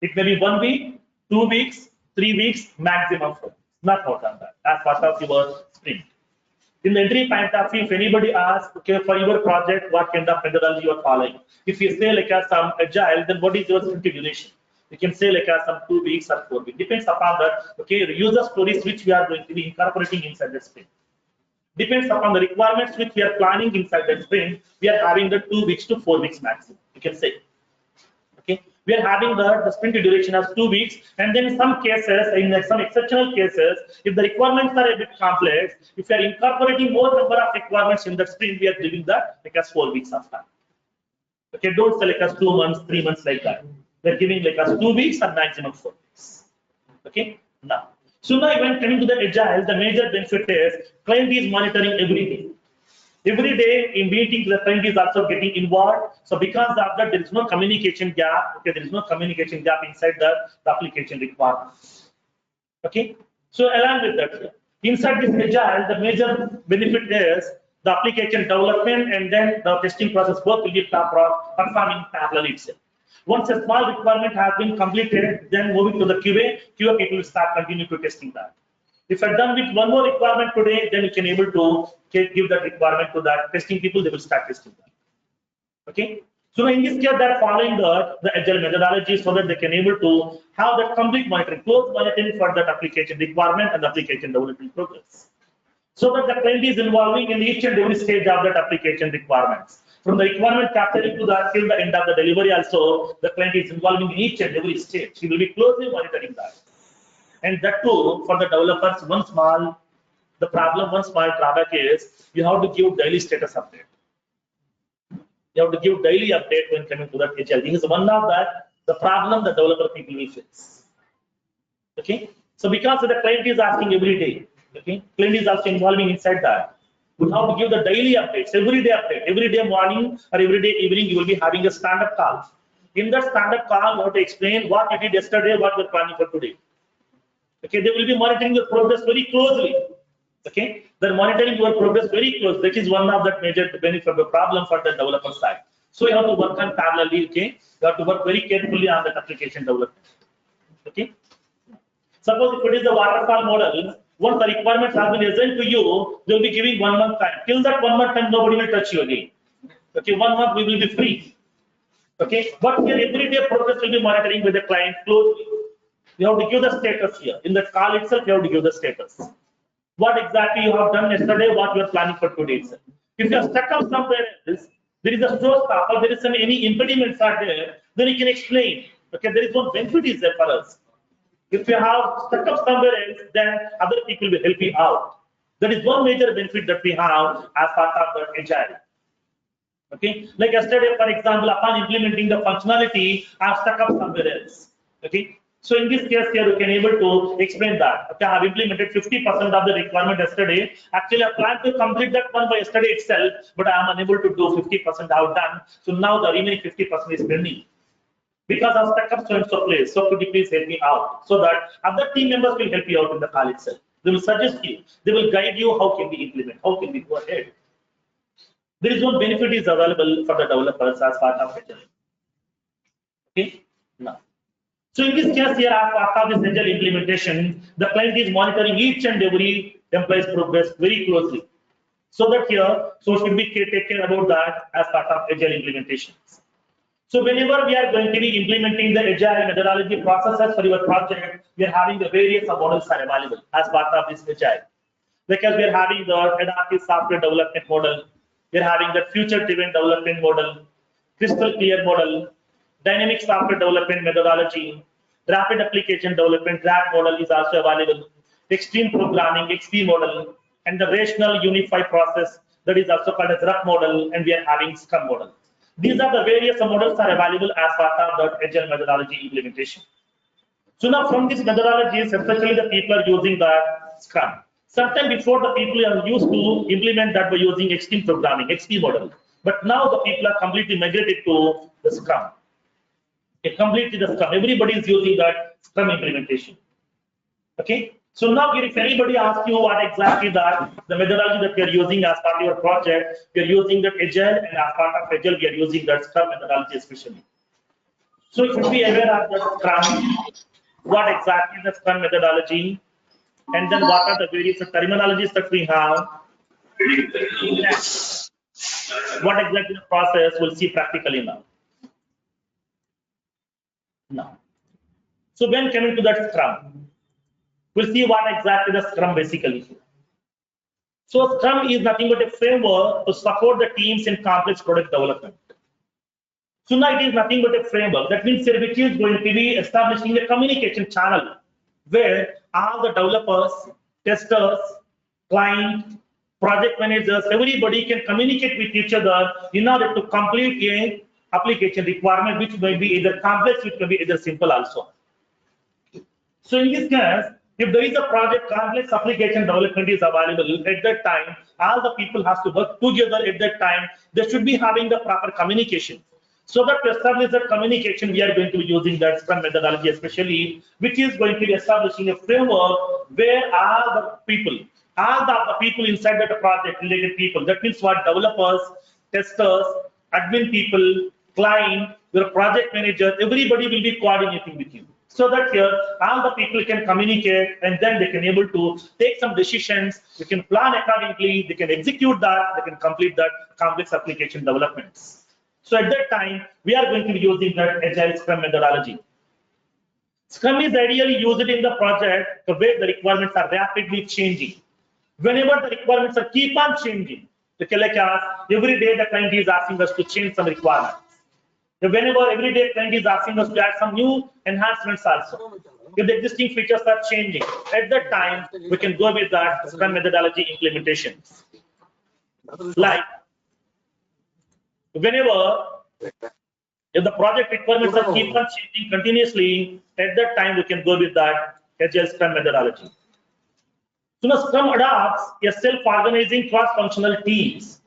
S2: It may be 1 week, 2 weeks, 3 weeks, maximum 4 weeks. Not more than that, as part of your sprint. In the entry point of view, if anybody asks, okay, for your project, what kind of methodology you are following? If you say like some Agile, then what is your sprint duration? You can say like some 2 weeks or 4 weeks. Depends upon that. Okay, the user stories which we are going to be incorporating inside the sprint. Depends upon the requirements which we are planning inside the sprint. We are having the 2 weeks to 4 weeks maximum. You can say. Okay, We are having the sprint duration as 2 weeks, and then in some cases, in some exceptional cases, if the requirements are a bit complex, if we are incorporating more number of requirements in the sprint, we are giving that like as 4 weeks of time. Okay, don't say like as 2 months, 3 months like that. We're giving like as 2 weeks and maximum 4 weeks. Okay, now. So now when coming to the agile, the major benefit is client is monitoring every day. Every day in meetings, the client is also getting involved. So because of that, there is no communication gap. Okay, there is no communication gap inside the application requirements. Okay, so along with that, inside this agile, the major benefit is the application development and then the testing process both will be performing parallel itself. Once a small requirement has been completed, then moving to the QA people will start continue to testing that. If you're done with one more requirement today, then you can able to give that requirement to that testing people, they will start testing that. Okay. So in this case, they're following the agile methodology so that they can able to have that complete monitoring, close monitoring for that application requirement and application development progress. So that the client is involving in each and every stage of that application requirements. From the requirement capturing to the till the end of the delivery also, the client is involving in each and every stage. He will be closely monitoring that. And that too, for the developers, one small drawback is you have to give daily status update. You have to give daily update when coming to that agile. This is one of the problem the developer people will face. Okay, so because the client is asking every day, okay, client is also involving inside that. We have to give the daily updates, every day morning or every day evening. You will be having a stand-up call. In that stand-up call, you have to explain what you did yesterday, what you're planning for today. Okay, they will be monitoring your progress very closely. Okay, they're monitoring your progress very close. That is one of the major benefit of the problem for the developer side. So you have to work on parallelly. Okay, you have to work very carefully on that application development. Okay, suppose if it is a waterfall model, once the requirements have been assigned to you, they will be giving 1 month time. Till that 1 month time, nobody will touch you again. Okay, 1 month we will be free. Okay, but here every day progress will be monitoring with the client closely. You have to give the status here. In the call itself, you have to give the status. What exactly you have done yesterday, what you are planning for today itself. If you are stuck up somewhere else, there is a showstopper, there is some any impediments are there, then you can explain. Okay, there is one benefit is there for us. If you have stuck up somewhere else, then other people will help you out. That is one major benefit that we have as part of the agile. Okay, like yesterday, for example, upon implementing the functionality, I have stuck up somewhere else. Okay, so in this case here, you can able to explain that. Okay, I have implemented 50% of the requirement yesterday. Actually, I plan to complete that one by yesterday itself, but I am unable to do 50% out done. So now the remaining 50% is pending. Because I've stuck up so and so place. So could you please help me out? So that other team members will help you out in the call itself. They will suggest you. They will guide you how can we implement, how can we go ahead. There is one benefit is available for the developers as part of it. Okay, now. So in this case here, as part of this agile implementation, the client is monitoring each and every employee's progress very closely. So that here, so should we take care about that as part of agile implementations. So whenever we are going to be implementing the agile methodology processes for your project, we are having the various models are available as part of this agile. Because we are having the adaptive software development model, we are having the future-driven development model, crystal clear model, dynamic software development methodology, rapid application development RAD model is also available, extreme programming XP model, and the rational unified process that is also called as RUP model, and we are having Scrum model. These are the various models are available as part of the agile methodology implementation. So now from these methodologies, especially the people are using the Scrum. Sometime before the people are used to implement that by using extreme programming, XP model. But now the people are completely migrated to the Scrum. Completely the Scrum. Everybody is using that Scrum implementation. Okay. So now if anybody asks you what exactly the methodology that we are using as part of your project, we are using that Agile, and as part of Agile, we are using that Scrum methodology especially. So you should be aware of the Scrum, what exactly is the Scrum methodology, and then what are the various terminologies that we have. What exactly the process we'll see practically now. So when coming to that Scrum, we'll see what exactly the Scrum basically is. So Scrum is nothing but a framework to support the teams in complex product development. So now it is nothing but a framework. That means here which is going to be establishing a communication channel where all the developers, testers, client, project managers, everybody can communicate with each other in order to complete a application requirement, which may be either complex, which may be either simple also. So in this case, if there is a project complex application development is available at that time, all the people have to work together at that time. They should be having the proper communication. So that to establish that communication, we are going to be using that Scrum methodology especially, which is going to be establishing a framework where all the people inside that project, related people, that means what, developers, testers, admin people, client, your project manager, everybody will be coordinating with you. So that here all the people can communicate and then they can able to take some decisions, they can plan accordingly, they can execute that, they can complete that complex application developments. So at that time, we are going to be using that Agile Scrum methodology. Scrum is ideally used in the project where the requirements are rapidly changing. Whenever the requirements are keep on changing, okay, like every day the client is asking us to change some requirements. Whenever every day client is asking us to add some new enhancements also. If the existing features are changing, at that time we can go with that Scrum methodology implementation. Like whenever if the project requirements are keep on changing continuously, at that time we can go with that Agile Scrum methodology. So now Scrum adopts a self-organizing cross-functional teams.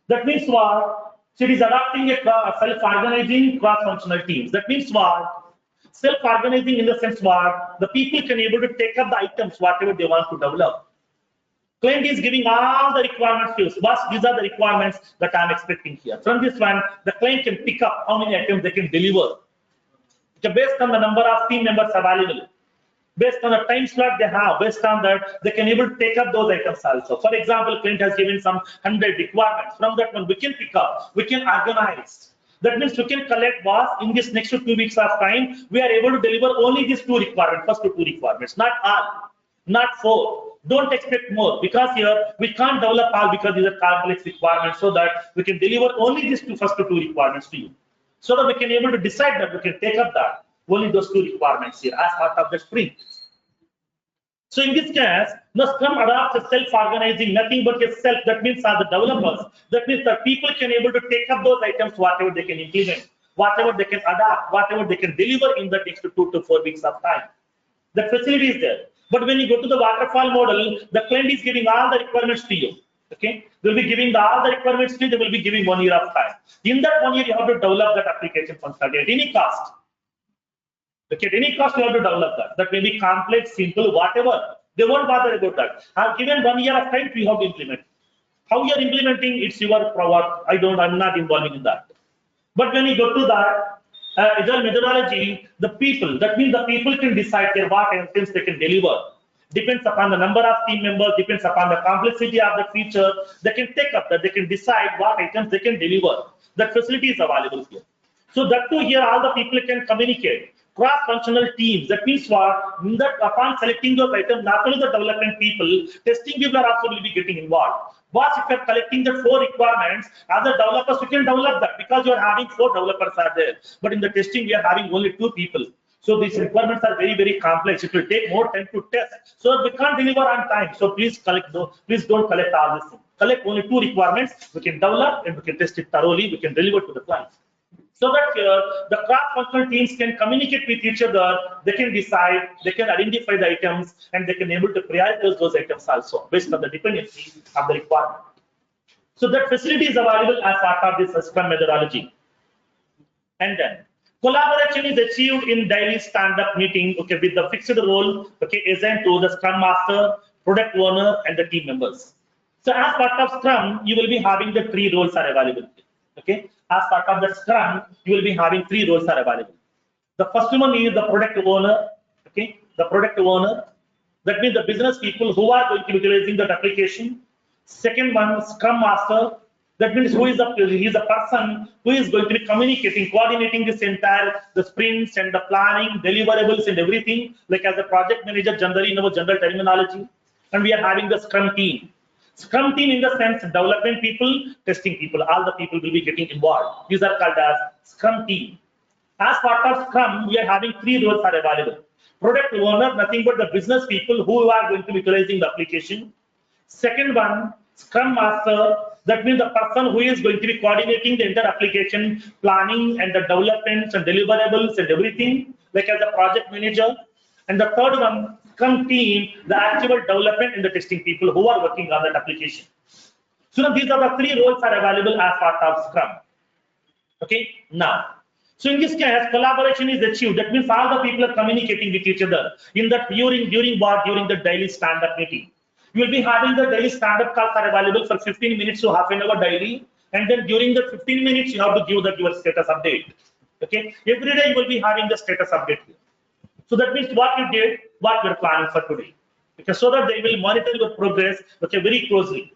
S2: That means what? So it is adopting a self-organizing cross-functional teams. That means what? Self-organizing in the sense what? The people can able to take up the items, whatever they want to develop. Client is giving all the requirements to us. But these are the requirements that I'm expecting here. From this one, the client can pick up how many items they can deliver. So based on the number of team members available, based on the time slot they have, based on that, they can able to take up those items also. For example, client has given some 100 requirements. From that one, we can pick up, we can organize. That means we can collect was in this next 2 weeks of time, we are able to deliver only these 2 requirements, first 2 requirements, not all, not 4. Don't expect more because here we can't develop all because these are complex requirements, so that we can deliver only these first 2 requirements to you. So that we can able to decide that we can take up that only those 2 requirements here as part of the sprint. So in this case, the Scrum adopts a self-organizing, nothing but a self. That means are the developers. That means that people can able to take up those items, whatever they can implement, whatever they can adapt, whatever they can deliver in the next 2 to 4 weeks of time. The facility is there. But when you go to the waterfall model, the client is giving all the requirements to you. Okay, they'll be giving all the requirements to you. They will be giving 1 year of time. In that 1 year, you have to develop that application functionality at any cost. Okay, at any cost, you have to develop that. That may be complex, simple, whatever. They won't bother about that. I've given 1 year of time, you have to implement. How you're implementing, it's your work. I'm not involving in that. But when you go to that Agile methodology, the people, that means the people can decide what items they can deliver. Depends upon the number of team members, depends upon the complexity of the feature. They can take up that, they can decide what items they can deliver. That facility is available here. So that too here all the people can communicate. Cross-functional teams, that means what? That upon selecting those items, not only the development people, testing people are also will be getting involved. But if you're collecting the 4 requirements, as a developers, you can develop that because you're having 4 developers are there. But in the testing, we are having only 2 people. So these requirements are very, very complex. It will take more time to test. So we can't deliver on time. So please please don't collect all this thing. Collect only 2 requirements. We can develop and we can test it thoroughly. We can deliver to the client. So that the cross-functional teams can communicate with each other, they can decide, they can identify the items, and they can able to prioritize those items also based on the dependency of the requirement. So that facility is available as part of this Scrum methodology. And then collaboration is achieved in daily stand-up meeting, okay, with the fixed role, okay, assigned to the Scrum Master, Product Owner, and the team members. So as part of Scrum, you will be having the 3 roles are available. Okay, as part of the Scrum, you will be having 3 roles are available. The first one is the product owner. Okay, the product owner. That means the business people who are going to be utilizing that application. Second one, Scrum Master. That means he is a person who is going to be communicating, coordinating this entire the sprints and the planning, deliverables and everything. Like as a project manager, generally in our general terminology. And we are having the Scrum team. Scrum team in the sense development people, testing people, all the people will be getting involved. These are called as Scrum team. As part of Scrum, we are having three roles are available. Product owner, nothing but the business people who are going to be utilizing the application. Second one, Scrum Master, that means the person who is going to be coordinating the entire application, planning and the developments and deliverables and everything, like as a project manager. And the third one, Scrum team, the actual development and the testing people who are working on that application. So now these are the three roles are available as part of Scrum. Okay, now. So in this case, collaboration is achieved. That means all the people are communicating with each other. In that during what? During the daily stand-up meeting. You will be having the daily stand-up calls are available for 15 minutes to half an hour daily. And then during the 15 minutes, you have to give your status update. Okay, every day you will be having the status update here. So that means what you did, what you're planning for today. Okay, so that they will monitor your progress, okay, very closely.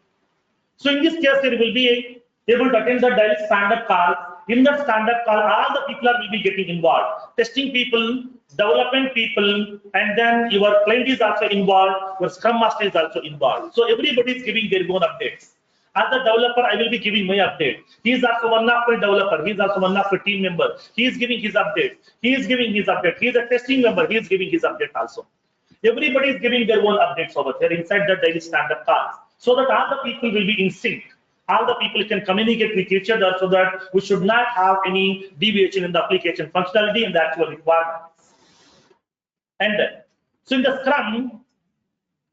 S2: So in this case, they will be able to attend the daily stand-up call. In that stand-up call, all the people will be getting involved. Testing people, development people, and then your client is also involved, your Scrum Master is also involved. So everybody is giving their own updates. As a developer, I will be giving my update. He is also one of my developer. He is also one of the team member. He is giving his update. He is giving his update. He is a testing member. He is giving his update also. Everybody is giving their own updates over there inside the daily stand-up calls, so that all the people will be in sync. All the people can communicate with each other, so that we should not have any deviation in the application functionality and the actual requirements. And then, so in the Scrum,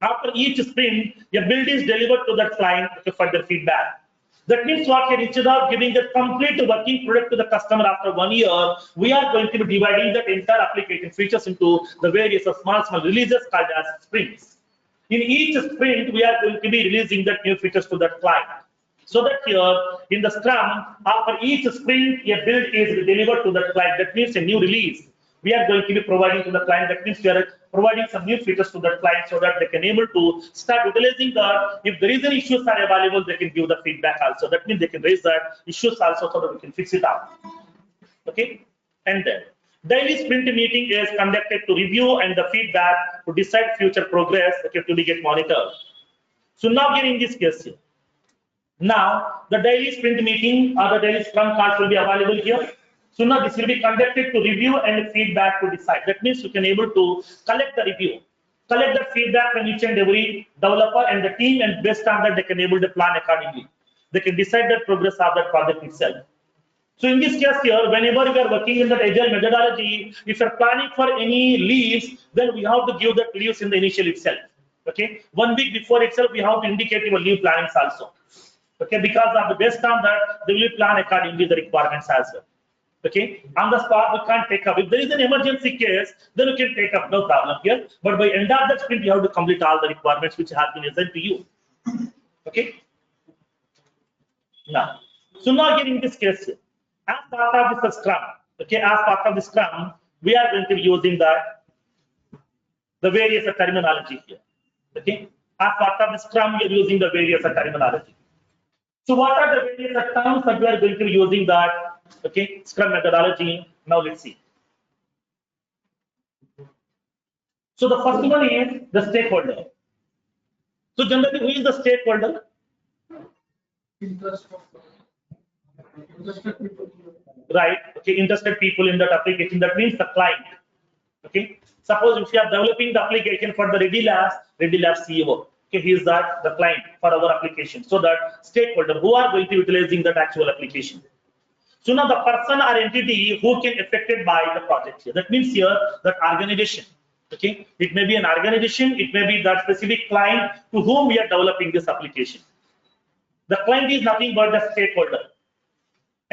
S2: after each sprint, a build is delivered to the client for their feedback. That means what here, instead of giving the complete working product to the customer after 1 year, we are going to be dividing that entire application features into the various small releases called as sprints. In each sprint, we are going to be releasing the new features to that client. So that here in the Scrum, after each sprint, a build is delivered to the client. That means a new release we are going to be providing to the client. That means we are providing some new features to the client, so that they can able to start utilizing that. If there is any issues are available, they can give the feedback also. That means they can raise that issues also, so that we can fix it out. Okay, and then daily sprint meeting is conducted to review and the feedback to decide future progress, okay, to be get monitored. So now here in this case here, now the daily sprint meeting or the daily Scrum calls will be available here. So now this will be conducted to review and feedback to decide. That means you can able to collect the review, collect the feedback from each and every developer and the team, and based on that they can able to plan accordingly. They can decide the progress of that project itself. So in this case here, whenever you are working in the Agile methodology, if you are planning for any leaves, then we have to give the leaves in the initial itself. Okay, 1 week before itself, we have to indicate your leave plannings also. Okay, because of the based on that, they will plan accordingly the requirements as well. Okay, on the spot we can't take up. If there is an emergency case, then you can take up, no problem here. But by end of the sprint, you have to complete all the requirements which have been assigned to you. Okay. Now, so now here in this case, as part of this Scrum, okay, as part of the Scrum, we are going to be using the various terminology here. Okay, as part of the Scrum, we are using the various terminology. So what are the various terms that we are going to be using that? Okay, Scrum methodology. Now let's see. So the first one is the stakeholder. So generally, who is the stakeholder? Right. Okay, interested people in that application. That means the client. Okay. Suppose if you are developing the application for the Ready Labs CEO. Okay, he is the client for our application. So that stakeholder who are going to be utilizing that actual application. So now the person or entity who can affected by the project here. That means here that organization. Okay, it may be an organization, it may be that specific client to whom we are developing this application. The client is nothing but the stakeholder.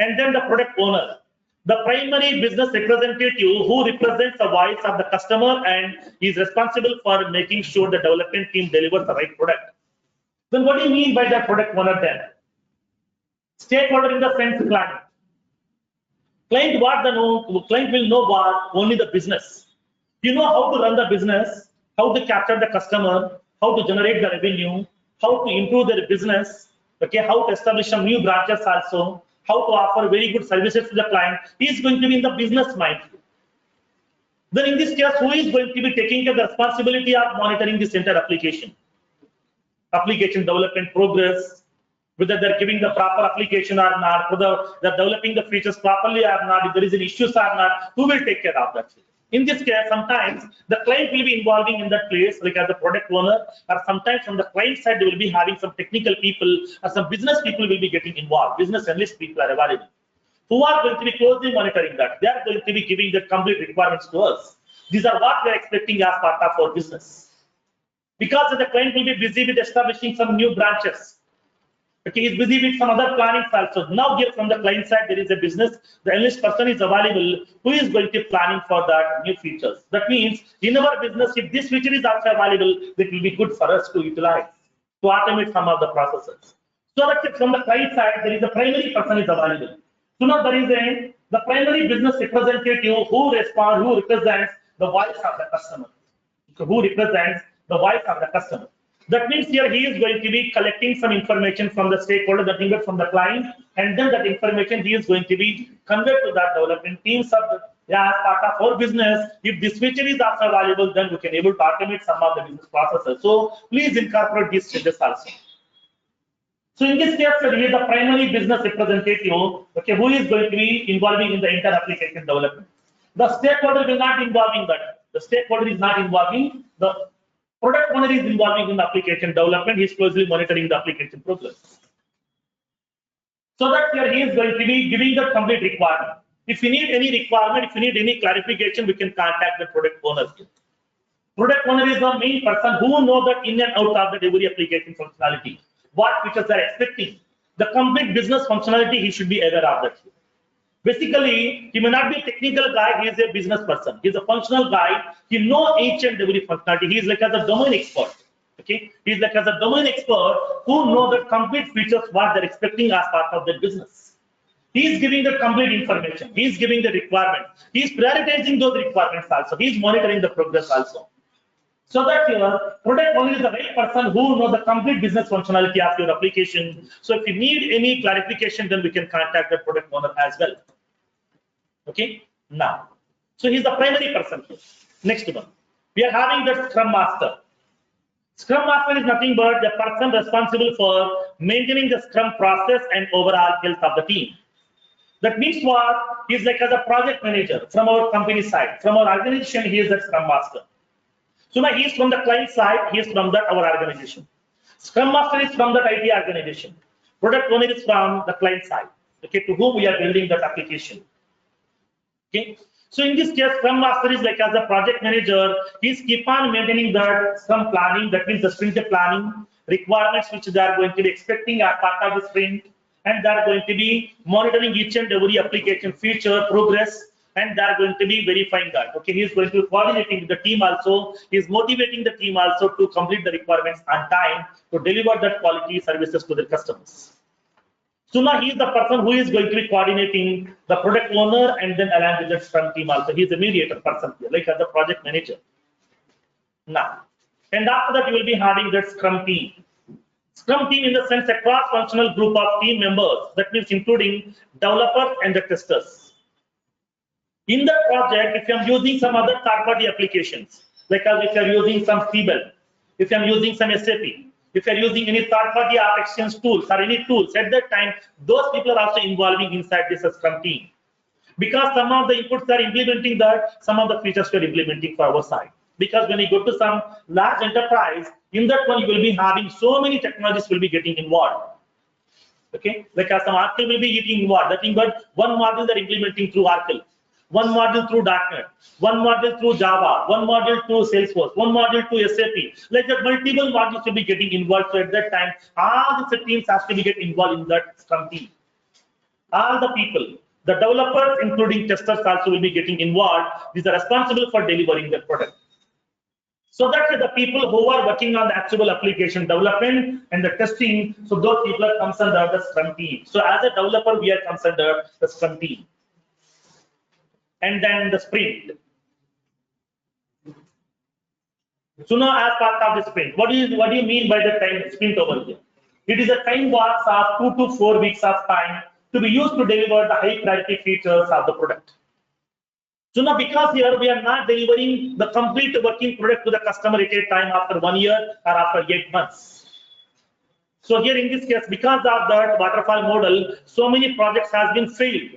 S2: And then the product owner, the primary business representative who represents the voice of the customer and is responsible for making sure the development team delivers the right product. Then what do you mean by the product owner then? Stakeholder in the sense client. Client client will know what? Only the business. You know how to run the business, how to capture the customer, how to generate the revenue, how to improve their business, okay, how to establish some new branches also, how to offer very good services to the client. He is going to be in the business mind. Then in this case, who is going to be taking the responsibility of monitoring this entire application? application development progress, whether they're giving the proper application or not, whether they're developing the features properly or not, if there is any issues or not, who will take care of that? In this case, sometimes the client will be involving in that place, like as the product owner, or sometimes from the client side, they will be having some technical people or some business people will be getting involved. Business analyst people are available, who are going to be closely monitoring that. They are going to be giving the complete requirements to us. These are what we are expecting as part of our business. Because the client will be busy with establishing some new branches. Okay, he's busy with some other planning also. Now here from the client side, there is a business, the analyst person is available who is going to planning for that new features. That means in our business, if this feature is also available, that will be good for us to utilize, to automate some of the processes. So that from the client side, there is a primary person is available. So now there is the primary business representative who represents the voice of the customer. So who represents the voice of the customer. That means here he is going to be collecting some information from the stakeholder, that means from the client, and then that information he is going to be conveyed to that development teams of the, as part of our business. If this feature is also valuable, then we can able to automate some of the business processes. So please incorporate these changes also. So in this case, there is the primary business representative, okay, who is going to be involving in the entire application development. The stakeholder will not involve in that. The stakeholder is not involving. The product owner is involving in the application development. He is closely monitoring the application progress. So that here he is going to be giving the complete requirement. If you need any requirement, if you need any clarification, we can contact the product owner. Product owner is the main person who knows that in and out of the every application functionality. What features they are expecting. The complete business functionality, he should be aware of that. Basically, he may not be a technical guy, he is a business person. He is a functional guy. He knows each and every functionality. He is like as a domain expert. Okay, he is like as a domain expert who knows the complete features what they're expecting as part of their business. He is giving the complete information. He is giving the requirement. He is prioritizing those requirements also. He is monitoring the progress also. So that your product owner is the right person who knows the complete business functionality of your application. So if you need any clarification, then we can contact the product owner as well. Okay, now, so he's the primary person here. Next one, we are having the Scrum Master. Scrum Master is nothing but the person responsible for maintaining the Scrum process and overall health of the team. That means what? He's like as a project manager from our company side. From our organization, he is the Scrum Master. So now he is from the client side, he is from our organization. Scrum Master is from the IT organization. Product owner is from the client side, okay, to whom we are building that application. Okay. So in this case, Scrum Master is like as a project manager, he's keep on maintaining the Scrum planning, that means the sprint planning, requirements which they are going to be expecting as part of the sprint, and they are going to be monitoring each and every application feature, progress, and they are going to be verifying that. Okay, he is going to be coordinating with the team also. He is motivating the team also to complete the requirements on time to deliver that quality services to the customers. So now he is the person who is going to be coordinating the product owner and then along with the Scrum team also. He is a mediator person here, like as the project manager. Now, and after that you will be having that Scrum team. Scrum team in the sense a cross-functional group of team members, that means including developers and the testers. In the project, if I'm using some other third-party applications, like if you're using some Siebel, if I'm using some SAP, if you're using any third-party app exchange tools or any tools, at that time, those people are also involving inside this Scrum team. Because some of the inputs are implementing that, some of the features we're implementing for our side. Because when you go to some large enterprise, in that one you will be having so many technologies will be getting involved. Okay, like some Oracle will be getting involved. That means, but one module they're implementing through Oracle, one module through .NET, one module through Java, one module through Salesforce, one module to SAP. Like that, multiple modules will be getting involved. So at that time, all the teams has to be get involved in that Scrum team. All the people, the developers, including testers, also will be getting involved. These are responsible for delivering the product. So that the people who are working on the actual application development and the testing, so those people are comes under the Scrum team. So as a developer, we are comes under the Scrum team. And then the sprint. So now as part of the sprint, what do you mean by the time sprint over here? It is a time box of 2 to 4 weeks of time to be used to deliver the high priority features of the product. So now because here we are not delivering the complete working product to the customer at a time after 1 year or after 8 months. So here in this case, because of that waterfall model, so many projects has been failed.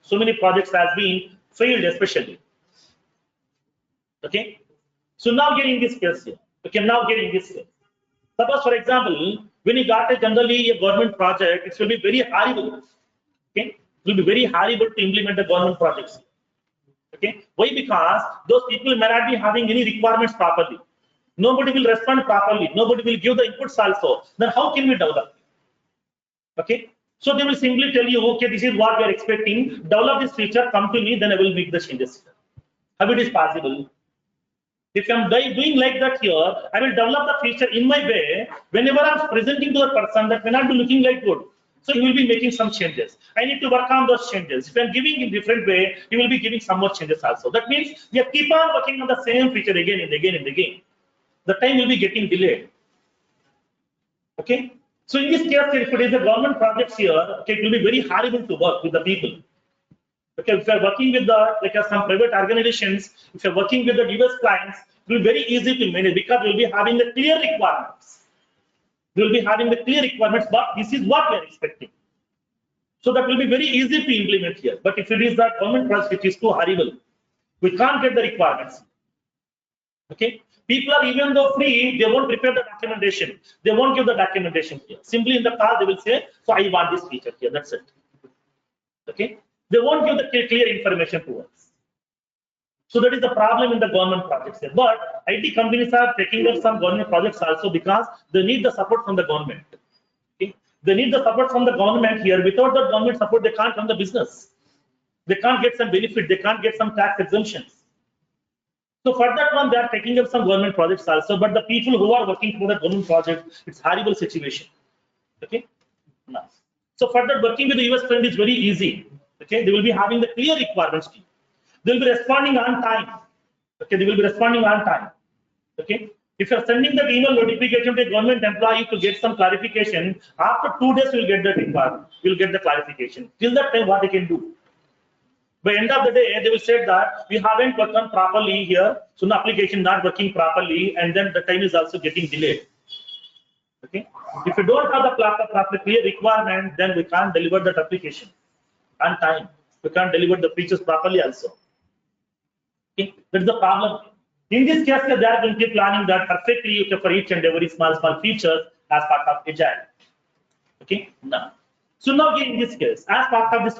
S2: So many projects has been failed, especially. Okay. So now getting this case here. Okay, now getting this case. Suppose, for example, when you got generally a government project, it will be very horrible. Okay, it will be very horrible to implement the government projects. Okay, why? Because those people may not be having any requirements properly. Nobody will respond properly. Nobody will give the inputs also. Then how can we develop? Okay, so they will simply tell you, okay, this is what we are expecting. Develop this feature. Come to me, then I will make the changes. How it is possible? If I'm doing like that here, I will develop the feature in my way. Whenever I'm presenting to the person, that may not be looking like good. So he will be making some changes. I need to work on those changes. If I'm giving in different way, he will be giving some more changes also. That means we keep on working on the same feature again and again and again. The time will be getting delayed. Okay. So in this case, if it is a government projects here, okay, it will be very horrible to work with the people. Okay, if you're working with the like some private organizations, if you're working with the diverse clients, it will be very easy to manage because we'll be having the clear requirements. We'll be having the clear requirements, but this is what we are expecting. So that will be very easy to implement here. But if it is the government project, it is too horrible. We can't get the requirements. Okay, people are even though free, they won't prepare the documentation. They won't give the documentation here. Simply in the call, they will say, "So I want this feature here." That's it. Okay. They won't give the clear information to us. So that is the problem in the government projects here. But IT companies are taking up some government projects also because they need the support from the government. Okay? They need the support from the government here. Without the government support, they can't run the business. They can't get some benefit. They can't get some tax exemptions. So for that one, they are taking up some government projects also. But the people who are working for the government project, it's horrible situation. Okay. Now, so for that, working with the US friend is very easy. Okay, they will be having the clear requirements. They will be responding on time. Okay, they will be responding on time. Okay, if you are sending that email notification to a government employee to get some clarification, after 2 days you will get that requirement. You will get the clarification. Till that time, what they can do? By end of the day, they will say that we haven't worked on properly here, so the application not working properly, and then the time is also getting delayed. Okay, if you don't have the proper clear requirement, then we can't deliver that application on time. We can't deliver the features properly also. Okay, that's the problem. In this case, they are going to be planning that perfectly for each and every small feature as part of Agile. Okay, now. So now in this case, as part of the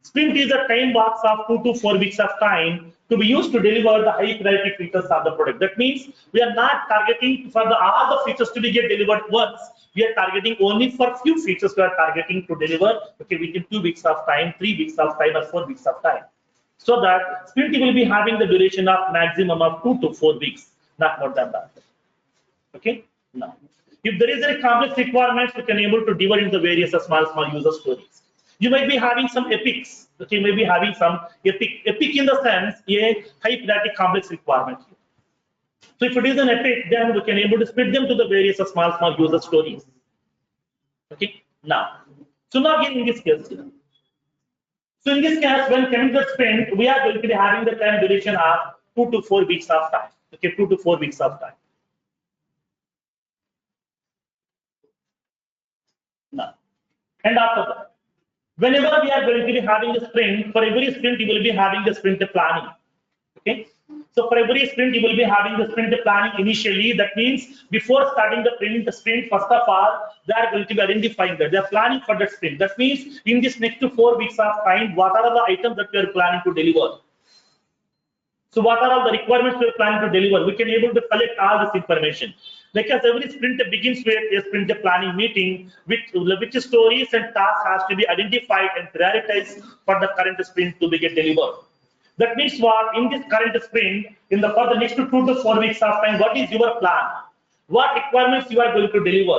S2: sprint is a time box of 2 to 4 weeks of time to be used to deliver the high priority features of the product. That means we are not targeting for all the features to be get delivered once. We are targeting only for few features we are targeting to deliver, okay, within 2 weeks of time, 3 weeks of time, or 4 weeks of time. So that sprint will be having the duration of maximum of 2 to 4 weeks, not more than that. Okay, now. If there is any complex requirements, we can able to divide into various small user stories. You might be having some epics. Okay, you may be having some epic in the sense a high priority complex requirement. So if it is an epic, then we can able to split them to the various small user stories. Okay, now. So now again in this case. So in this case, when coming to sprint, we are going to be having the time duration of 2 to 4 weeks of time. Okay, 2 to 4 weeks of time. Now, and after that, whenever we are going to be having the sprint, for every sprint, you will be having the sprint planning. Okay. So for every sprint, you will be having the sprint planning initially. That means before starting the sprint, first of all, they are going to be identifying that they are planning for that sprint. That means in this next 4 weeks of time, what are the items that we are planning to deliver? So what are all the requirements we are planning to deliver? We can able to collect all this information. Because every sprint begins with a sprint planning meeting, which stories and tasks has to be identified and prioritized for the current sprint to be get delivered. That means what in this current sprint, for the next 2 to 4 weeks of time, what is your plan? What requirements you are going to deliver?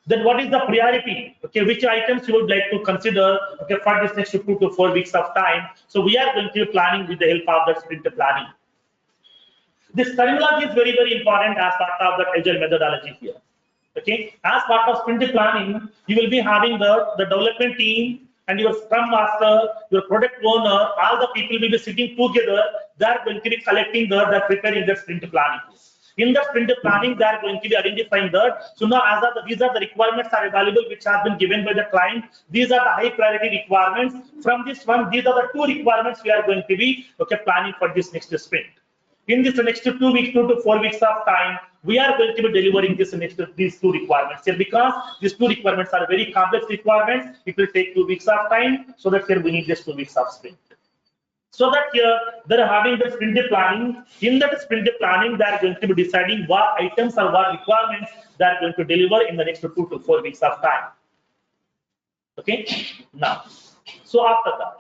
S2: Then what is the priority? Okay, which items you would like to consider? Okay, for this next 2 to 4 weeks of time. So we are going to be planning with the help of that sprint planning. This terminology is very, very important as part of the Agile methodology here. Okay, as part of sprint planning, you will be having the development team and your scrum master, your product owner, all the people will be sitting together. They are going to be collecting they're preparing the sprint planning. In the sprint planning, they are going to be identifying that. So now, these are the requirements are available, which have been given by the client. These are the high priority requirements. From this one, these are the two requirements we are going to be planning for this next sprint. In this next 2 weeks, 2 to 4 weeks of time, we are going to be delivering these two requirements here, because these two requirements are very complex requirements. It will take 2 weeks of time, so that here we need just 2 weeks of sprint. So that here they are having the sprint planning. In that sprint planning, they are going to be deciding what items or what requirements they are going to deliver in the next 2 to 4 weeks of time. Okay. Now, so after that,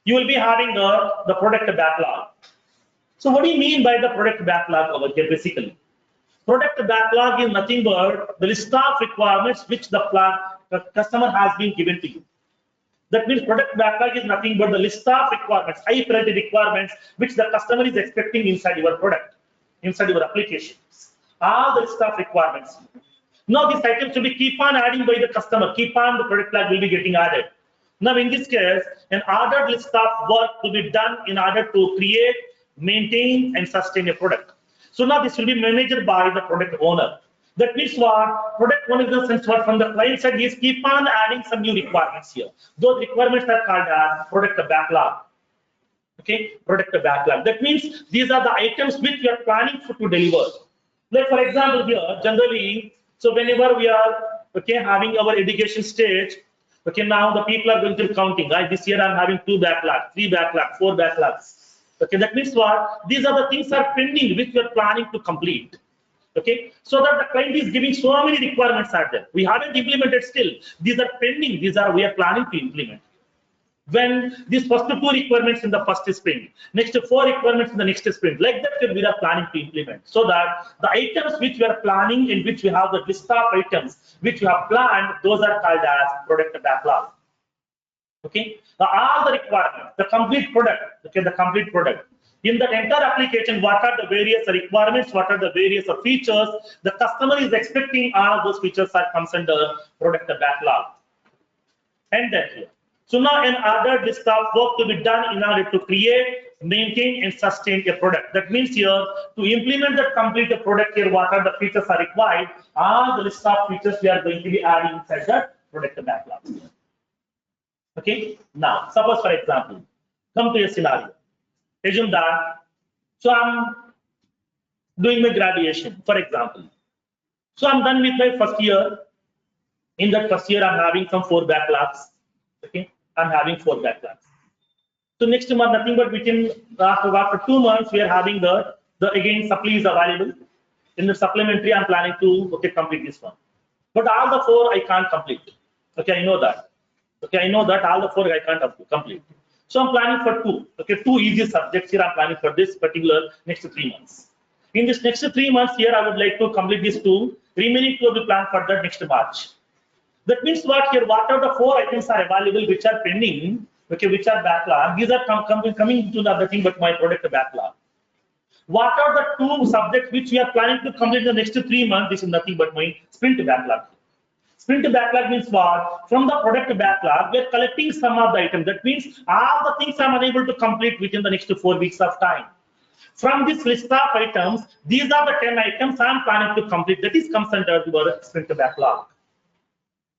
S2: you will be having the product backlog. So what do you mean by the product backlog over here? Basically, product backlog is nothing but the list of requirements which the customer has been given to you. That means product backlog is nothing but the list of requirements, high priority requirements, which the customer is expecting inside your product, inside your applications. All the list of requirements. Now these items will be keep on adding by the customer, keep on the product backlog will be getting added. Now in this case, an ordered list of work to be done in order to create, maintain, and sustain a product. So now this will be managed by the product owner. That means what? Product owner in the sense what from the client side is keep on adding some new requirements here. Those requirements are called as product backlog. Okay, product backlog. That means these are the items which we are planning to deliver. Like for example here, generally, so whenever we are having our education stage, now the people are going to be counting. Right, this year I'm having 2 backlogs, 3 backlogs, 4 backlogs. Okay, that means what? These are the things are pending which we are planning to complete. Okay, so that the client is giving so many requirements are there. We haven't implemented still. These are pending. These are we are planning to implement. When these first 2 requirements in the first sprint, next 4 requirements in the next sprint, like that we are planning to implement. So that the items which we are planning, in which we have the list of items which we have planned, those are called as product backlog. Okay, all the requirements, the complete product. Okay, the complete product. In that entire application, what are the various requirements? What are the various features the customer is expecting? All those features are comes under product backlog. And then here. So now an ordered list of work to be done in order to create, maintain, and sustain a product. That means here to implement the complete product here, what are the features are required? All the list of features we are going to be adding inside the product backlog. Okay. Now, suppose for example, come to a scenario. Assume that, so I'm doing my graduation, for example. So I'm done with my first year. In that first year, I'm having some 4 backlogs. Okay, I'm having 4 backlogs. So next month, nothing but within after 2 months, we are having the again supply is available. In the supplementary, I'm planning to complete this one. But all the 4 I can't complete. Okay, I know that. Okay, I know that all the 4 I can't complete. So I'm planning for 2. Okay, 2 easy subjects here. I'm planning for this particular next 3 months. In this next 3 months here, I would like to complete these 2. Remaining 2 will be planned for the next March. That means what here? What are the 4 items are available which are pending? Okay, which are backlog? These are coming to nothing but my product backlog. What are the 2 subjects which we are planning to complete in the next 3 months? This is nothing but my sprint backlog. Sprint backlog means what? From the product backlog, we are collecting some of the items. That means all the things I'm unable to complete within the next 4 weeks of time. From this list of items, these are the 10 items I'm planning to complete. That is comes under your sprint backlog.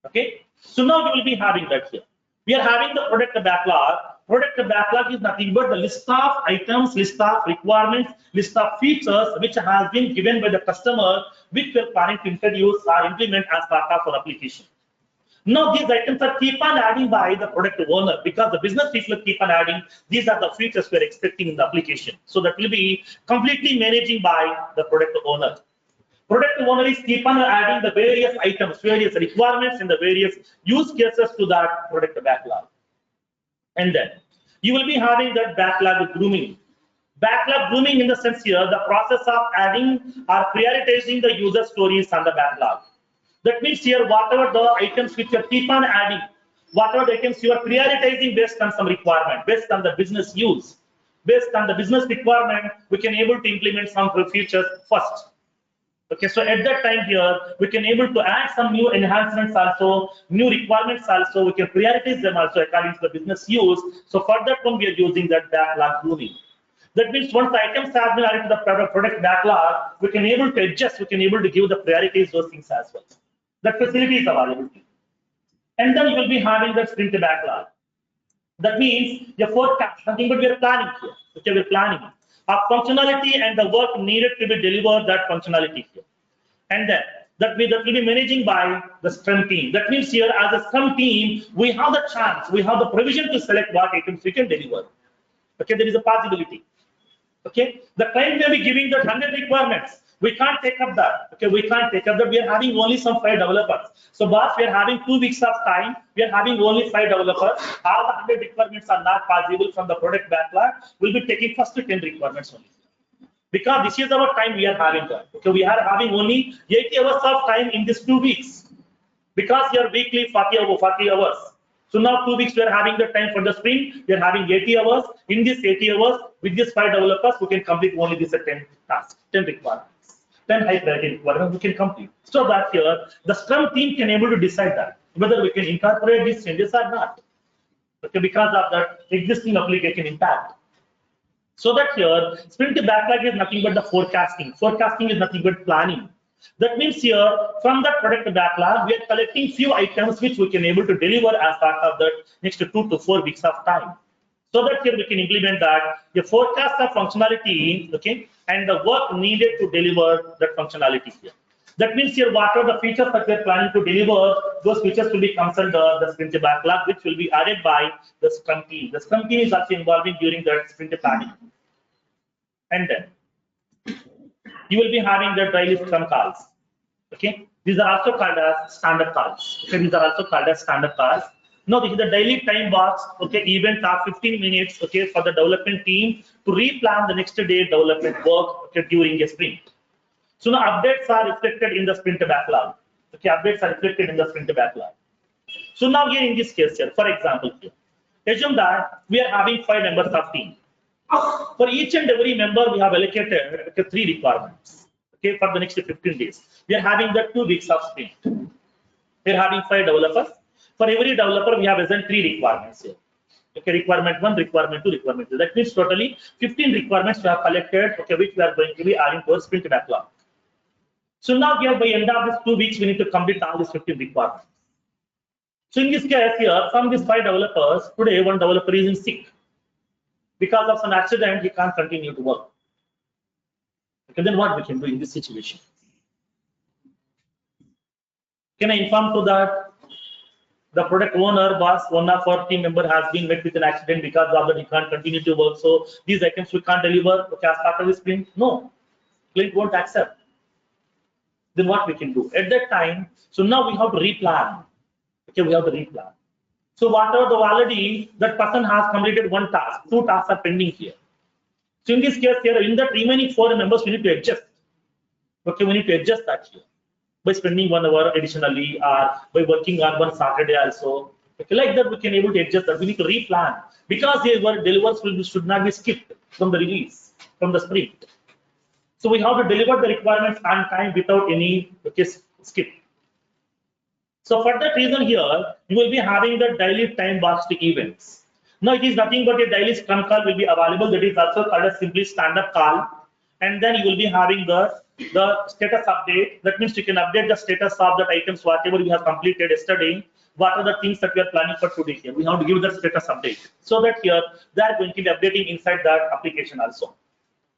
S2: Okay. So now we will be having that here. We are having the product backlog. Product backlog is nothing but the list of items, list of requirements, list of features which has been given by the customer, which we are planning to introduce or implement as part of our application. Now these items are keep on adding by the product owner, because the business people keep on adding. These are the features we are expecting in the application. So that will be completely managing by the product owner. Product owner is keep on adding the various items, various requirements, and the various use cases to that product backlog. And then you will be having that backlog grooming. Backlog grooming in the sense here, the process of adding or prioritizing the user stories on the backlog. That means here, whatever the items which you keep on adding, whatever the items you are prioritizing based on some requirement, based on the business use, based on the business requirement, we can able to implement some features first. Okay, so at that time here, we can able to add some new enhancements also, new requirements also. We can prioritize them also according to the business use. So for that one, we are using that backlog grooming. That means once the items have been added to the product backlog, we can able to adjust, we can able to give the priorities those things as well. That facility is available. And then you will be having the sprint backlog. That means your forecast, nothing but we are planning here. Okay, we're planning. Our functionality and the work needed to be delivered, that functionality here. And then that will be managing by the Scrum team. That means here as a Scrum team, we have the chance, we have the provision to select what items we can deliver. Okay, there is a possibility. Okay, the client may be giving the 100 requirements. We can't take up that. Okay, we can't take up that. We are having only some 5 developers. So, boss, we are having 2 weeks of time. We are having only 5 developers. All the 100 requirements are not possible from the product backlog. We'll be taking first 10 requirements only. Because this is our time we are having that. Okay, we are having only 80 hours of time in these 2 weeks. Because your weekly 40 hours. So now 2 weeks we are having the time for the sprint. We are having 80 hours. In this 80 hours, with these 5 developers, we can complete only this 10 tasks, 10 requirements. 10 high priority requirements we can complete. So that here, the Scrum team can able to decide that, whether we can incorporate these changes or not. Okay, because of that existing application impact. So that here, sprint backlog is nothing but the forecasting. Forecasting is nothing but planning. That means here, from that product backlog, we are collecting few items which we can able to deliver as part of the next 2 to 4 weeks of time. So that here we can implement that the forecast of functionality, okay, and the work needed to deliver that functionality here. That means here, what are the features that we are planning to deliver? Those features will be considered the sprint backlog, which will be added by the Scrum team. The Scrum team is also involving during that sprint planning. And then you will be having the daily Scrum calls. Okay, these are also called as standard calls. Okay, these are also called as standard calls. Now, this is the daily time box. Okay, event of 15 minutes. Okay, for the development team to replan the next day development work. Okay, during a sprint. So now updates are reflected in the sprint backlog. Okay, updates are reflected in the sprint backlog. So now here in this case here, for example, here, assume that we are having 5 members of team. For each and every member, we have allocated 3 requirements. Okay, for the next 15 days, we are having the 2 weeks of sprint. We are having 5 developers. For every developer, we have assigned 3 requirements here. Okay, requirement 1, requirement 2, requirement 3. That means totally 15 requirements we have collected. Okay, which we are going to be adding to our sprint backlog. So now here, by end of this 2 weeks, we need to complete all these 15 requirements. So in this case here, from these 5 developers, today 1 developer is in sick. Because of some accident, he can't continue to work. Okay, then what we can do in this situation? Can I inform to that the product owner, boss, one of our team member has been met with an accident because of that he can't continue to work. So these items we can't deliver. Okay, as part of the sprint, no, client won't accept. Then what we can do at that time? So now we have to replan. Okay, we have to replan. So whatever the already that person has completed 1 task, 2 tasks are pending here. So in this case here, in that remaining 4 members, we need to adjust. Okay, we need to adjust that here by spending 1 hour additionally, or by working on 1 Saturday also. Okay, like that we can able to adjust that. We need to replan because the delivers should not be skipped from the release, from the sprint. So we have to deliver the requirements on time without any skip. So for that reason here, you will be having the daily time boxed events. Now it is nothing but a daily Scrum call will be available. That is also called a simply stand-up call. And then you will be having the status update. That means you can update the status of the items, whatever you have completed yesterday. What are the things that we are planning for today here? We have to give the status update. So that here, they are going to be updating inside that application also.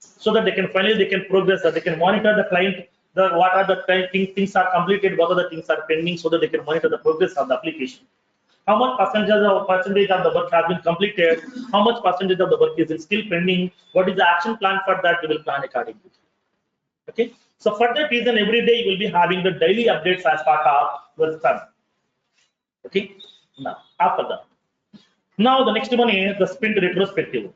S2: So that they can finally progress, that they can monitor the client, what are the things are completed, what are the things are pending, so that they can monitor the progress of the application. How much percentage of the work has been completed, how much percentage of the work is still pending, what is the action plan for that, they will plan accordingly. Okay, so for that reason, every day you will be having the daily updates as part of your Scrum. Okay, now after that, now the next one is the sprint retrospective.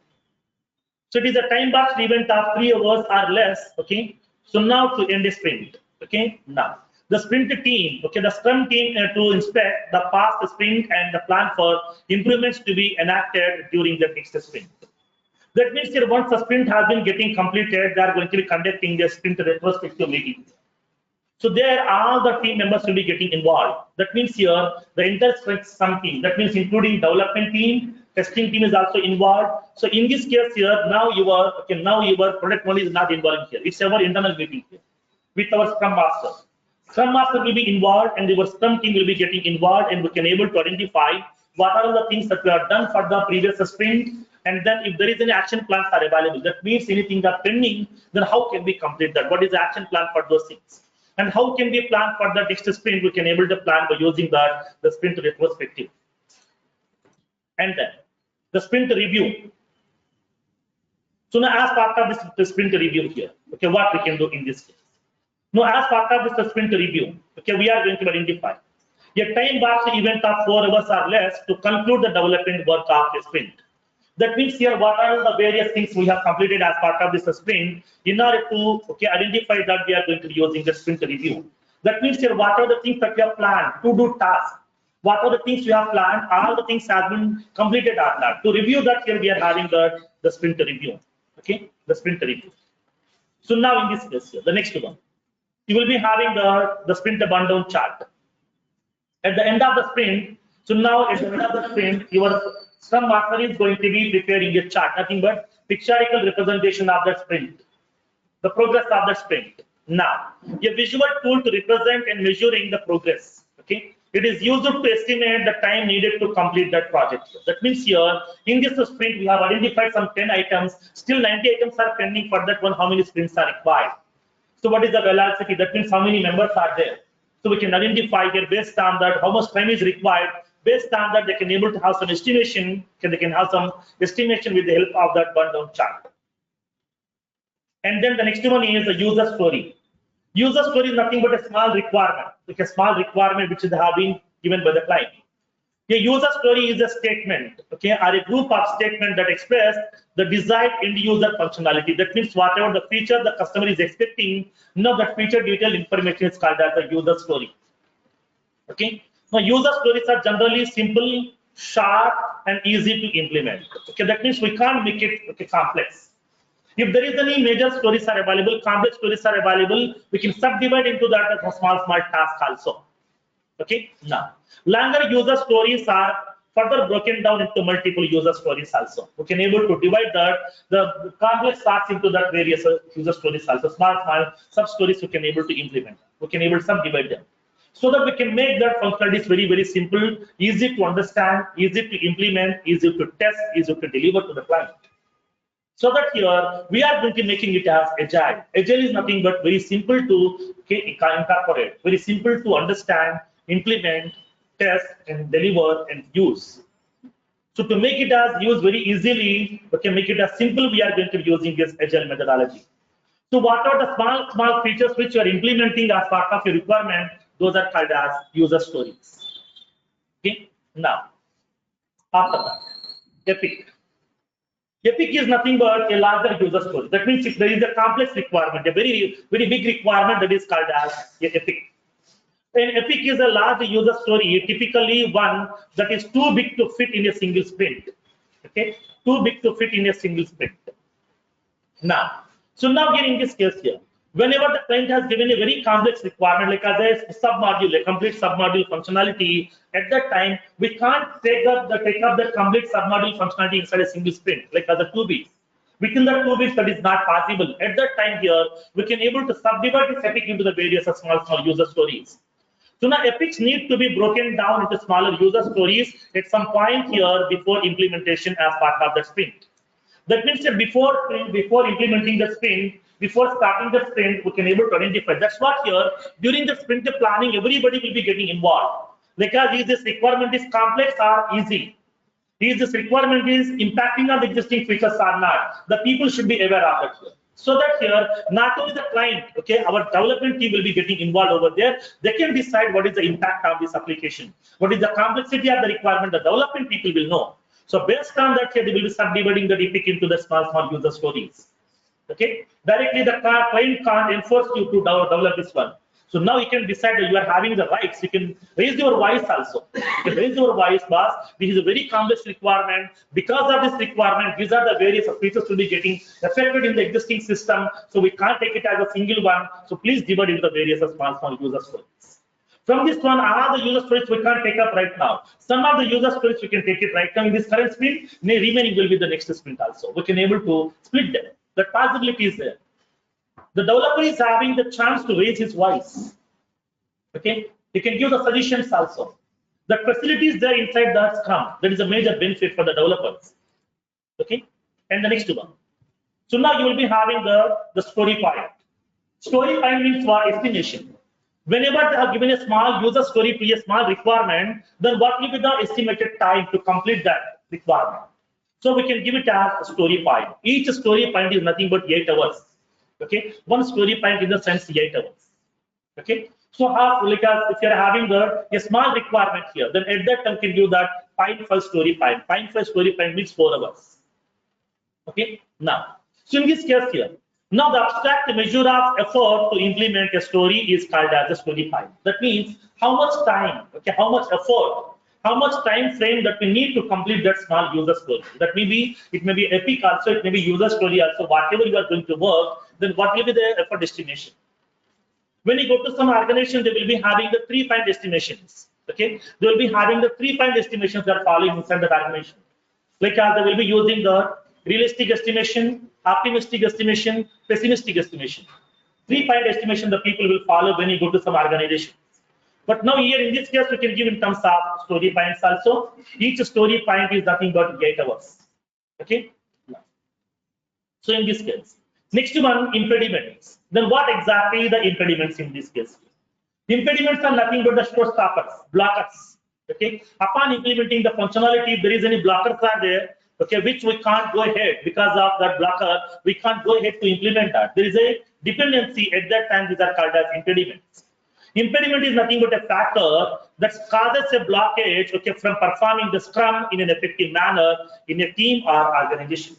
S2: So it is a time boxed event of 3 hours or less. Okay, so now to end a sprint. Okay, now the sprint team, okay, the Scrum team to inspect the past sprint and the plan for improvements to be enacted during the next sprint. That means here once the sprint has been getting completed, they are going to be conducting a sprint retrospective meeting. So there all the team members will be getting involved. That means here the entire sprint Scrum team, that means including development team, testing team is also involved. So in this case here, now your product owner is not involved here. It's our internal meeting here with our Scrum Master. Scrum Master will be involved and your Scrum team will be getting involved, and we can able to identify what are the things that we have done for the previous sprint, and then if there is any action plans are available, that means anything are pending, then how can we complete that? What is the action plan for those things? And how can we plan for the next sprint? We can able to plan by using the sprint retrospective. And then the sprint review. So now as part of this sprint review here, okay, what we can do in this case? Now as part of this sprint review, okay, we are going to identify a time-boxed event of 4 hours or less to conclude the development work of a sprint. That means here what are the various things we have completed as part of this sprint in order to identify that we are going to be using the sprint review. That means here what are the things that we have planned to do tasks. What are the things we have planned? All the things have been completed or not. To review that, here we are having the sprint review. Okay, the sprint review. So now in this case here, the next one, you will be having the sprint burn-down chart. At the end of the sprint, so now at the end of the sprint, your Scrum Master is going to be preparing a chart, nothing but pictorial representation of the sprint, the progress of the sprint. Now, a visual tool to represent and measuring the progress. Okay, it is used to estimate the time needed to complete that project. That means here in this sprint we have identified some 10 items. Still 90 items are pending for that one. How many sprints are required? So what is the velocity? That means how many members are there. So we can identify here based on that how much time is required. Based on that, they can able to have some estimation. They can have some estimation with the help of that burn-down chart. And then the next one is the user story. User story is nothing but a small requirement, like a small requirement which have been given by the client. A user story is a statement, okay, or a group of statements that express the desired end user functionality. That means whatever the feature the customer is expecting, now that feature detail information is called as a user story. Okay. Now user stories are generally simple, short, and easy to implement. Okay, that means we can't make it complex. If there is any major stories are available, complex stories are available, we can subdivide into that as a small task also. Okay, now longer user stories are further broken down into multiple user stories also. We can able to divide the complex tasks into that various user stories also. Small sub stories we can able to implement. We can able to subdivide them, so that we can make that functionalities very simple, easy to understand, easy to implement, easy to test, easy to deliver to the client. So that here we are going to making it as agile. Agile is nothing but very simple to incorporate, very simple to understand, implement, test, and deliver and use. So to make it as use very easily, we can make it as simple. We are going to be using this agile methodology. So what are the small features which you are implementing as part of your requirement? Those are called as user stories. Okay. Now, after that, epic. Epic is nothing but a larger user story. That means if there is a complex requirement, a very big requirement, that is called as epic. An epic is a large user story, typically one that is too big to fit in a single sprint. Okay, too big to fit in a single sprint. Now, so now here in this case here, whenever the client has given a very complex requirement, like as a submodule, a complete submodule functionality, at that time we can't take up the complete submodule functionality inside a single sprint, like as a 2 weeks. Within the 2 weeks, that is not possible. At that time here, we can able to subdivide this epic into the various small user stories. So now epics need to be broken down into smaller user stories at some point here before implementation as part of the sprint. That means that before implementing the sprint, before starting the sprint, we can able to identify. That's what here during the sprint planning, everybody will be getting involved. Because is this requirement is complex or easy? Is this requirement is impacting on the existing features or not? The people should be aware of that here. So that here, not only the client, okay, our development team will be getting involved over there. They can decide what is the impact of this application. What is the complexity of the requirement? The development people will know. So based on that, here they will be subdividing the epic into the small user stories. Okay, directly the client can't enforce you to develop this one. So now you can decide that you are having the rights. You can raise your voice also. You can raise your voice, boss. This is a very complex requirement. Because of this requirement, these are the various features to be getting affected in the existing system. So we can't take it as a single one. So please divide into the various small user stories. From this one, all the user stories we can't take up right now. Some of the user stories we can take it right now in this current sprint. Remaining will be the next sprint also. We can able to split them. That possibility is there. The developer is having the chance to raise his voice. Okay, he can give the suggestions also. The facilities there inside the Scrum. That is a major benefit for the developers. Okay, and the next one. So now you will be having the story point. Story point means what? Estimation. Whenever they have given a small user story to a small requirement, then what will be the estimated time to complete that requirement? So we can give it as a story point. Each story point is nothing but 8 hours. Okay, one story point in the sense 8 hours. Okay, so how, like if you're having a small requirement here, then at that time can give that point for story point. Point for story point means 4 hours. Okay, now, so in this case here, now the abstract measure of effort to implement a story is called as a story point. That means how much time, okay, how much effort, how much time frame that we need to complete that small user story. That may be, it may be epic also, it may be user story also, whatever you are going to work, then what will be the effort estimation? When you go to some organization, they will be having the 3-point estimations. Okay, they will be having the 3-point estimations that are following inside the organization. Like they will be using the realistic estimation, optimistic estimation, pessimistic estimation. 3-point estimation the people will follow when you go to some organization. But now here in this case, we can give in terms of story points also. Each story point is nothing but 8 hours. Okay. So in this case, next one, impediments. Then what exactly the impediments in this case? Impediments are nothing but the showstoppers, blockers. Okay. Upon implementing the functionality, if there is any blockers are there, okay, which we can't go ahead because of that blocker, we can't go ahead to implement that. There is a dependency at that time, these are called as impediments. Impediment is nothing but a factor that causes a blockage, okay, from performing the Scrum in an effective manner in a team or organization.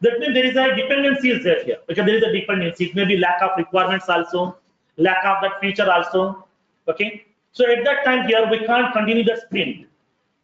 S2: That means there is a dependency is there here, because there is a dependency. It may be lack of requirements also, lack of that feature also. Okay. So at that time here, we can't continue the sprint.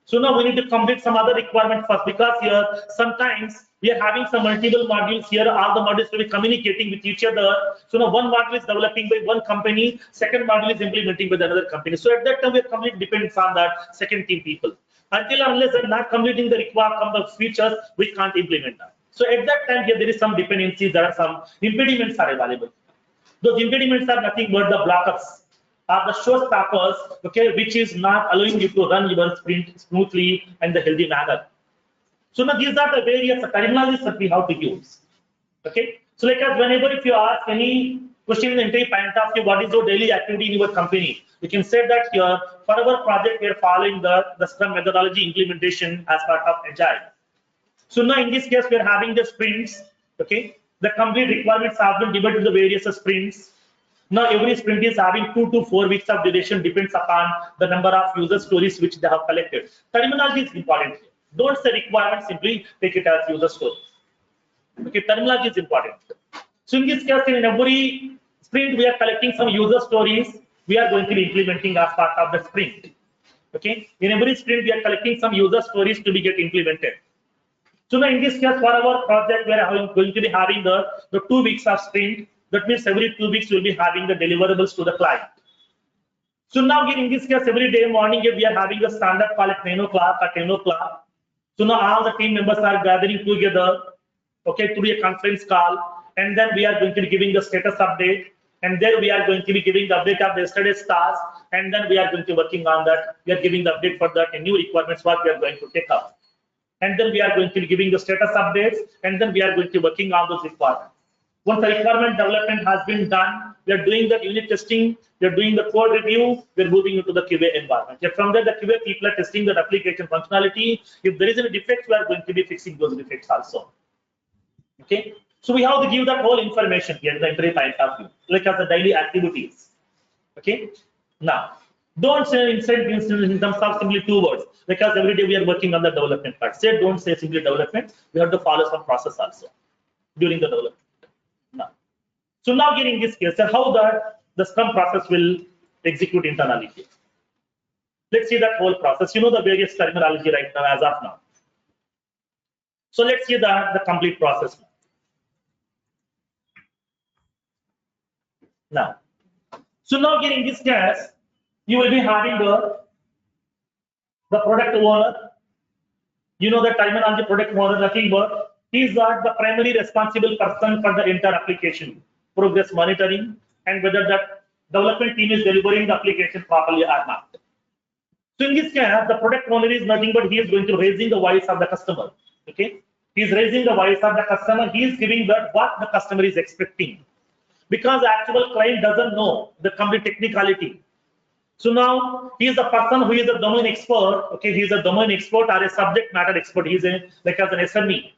S2: So now we need to complete some other requirement first, because here sometimes we are having some multiple modules here. All the modules will be communicating with each other. So now one module is developing by one company, second module is implementing with another company. So at that time, we are completely dependent on that second team people. Until unless they're not completing the required features, we can't implement that. So at that time here, there is some dependencies, there are some impediments are available. Those impediments are nothing but the blockers, are the showstoppers, okay, which is not allowing you to run your sprint smoothly and the healthy manner. So now these are the various terminologies that we have to use. Okay, so like as whenever if you ask any question in the entry point of view, what is your daily activity in your company? You can say that here for our project we are following the Scrum methodology implementation as part of Agile. So now in this case, we are having the sprints. Okay, the complete requirements have been divided into the various sprints. Now every sprint is having 2 to 4 weeks of duration, depends upon the number of user stories which they have collected. Terminology is important here. Don't say requirement, simply take it as user stories. Okay, terminology is important. So in this case, in every sprint, we are collecting some user stories. We are going to be implementing as part of the sprint. Okay, in every sprint, we are collecting some user stories to be get implemented. So now in this case, for our project, we are going to be having the 2 weeks of sprint. That means every 2 weeks we'll be having the deliverables to the client. So now here in this case, every day morning we are having a stand-up call at 9 o'clock or 10 o'clock. So now all the team members are gathering together, okay, through a conference call, and then we are going to be giving the status update, and then we are going to be giving the update of yesterday's task, and then we are going to be working on that. We are giving the update for that and new requirements what we are going to take up. And then we are going to be giving the status updates, and then we are going to be working on those requirements. Once the requirement development has been done, we are doing the unit testing, we are doing the code review, we are moving into the QA environment. Yet from there, the QA people are testing the application functionality. If there is any defects, we are going to be fixing those defects also. Okay, so we have to give that whole information here, the entry point of view, like as the daily activities. Okay, now don't say in terms of simply 2 words, because every day we are working on the development part. Say don't say simply development. We have to follow some process also during the development. Now, so now here in this case, how the Scrum process will execute internally here. Let's see that whole process. You know the various terminology right now as of now. So let's see the complete process now. So now here in this case, You will be having the product owner. You know the terminology product owner, nothing but he is the primary responsible person for the entire application, progress monitoring, and whether that development team is delivering the application properly or not. So in this case, the product owner is nothing but he is going to raising the voice of the customer. Okay, he is raising the voice of the customer. He is giving that what the customer is expecting, because the actual client doesn't know the complete technicality. So now he is the person who is a domain expert. Okay, he is a domain expert or a subject matter expert. He is like as an SME.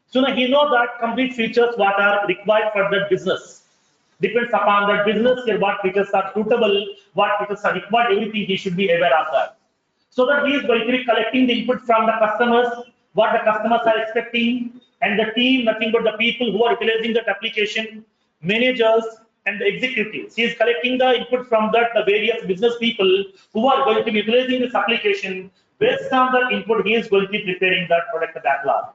S2: So now he knows that complete features what are required for that business. Depends upon that business here, what features are suitable, what features are required, everything he should be aware of that. So that he is going to be collecting the input from the customers, what the customers are expecting, and the team, nothing but the people who are utilizing that application, managers, and the executives. He is collecting the input from that the various business people who are going to be utilizing this application. Based on that input, he is going to be preparing that product backlog.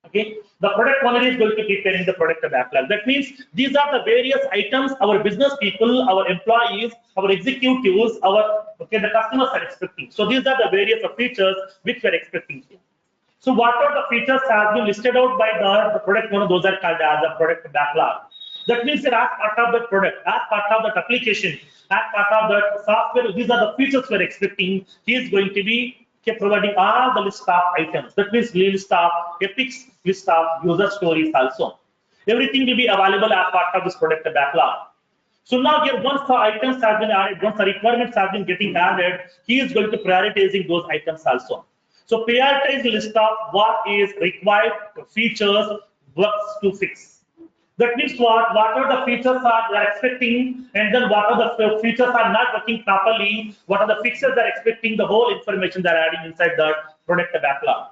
S2: Okay, the product owner is going to be preparing the product backlog. That means these are the various items our business people, our employees, our executives, our the customers are expecting. So these are the various features which we are expecting here. So what are the features have been listed out by the product owner? Those are called as the product backlog. That means that as part of the product, as part of that application, as part of that software, these are the features we're expecting. He is going to be providing all the list of items. That means list of epics, list of user stories also. Everything will be available as part of this product backlog. So now here, once the items have been added, once the requirements have been getting added, he is going to prioritizing those items also. So prioritize list of what is required, features, works to fix. That means what are the features are they are expecting, and then what are the features are not working properly, what are the fixes they are expecting, the whole information they are adding inside the product backlog.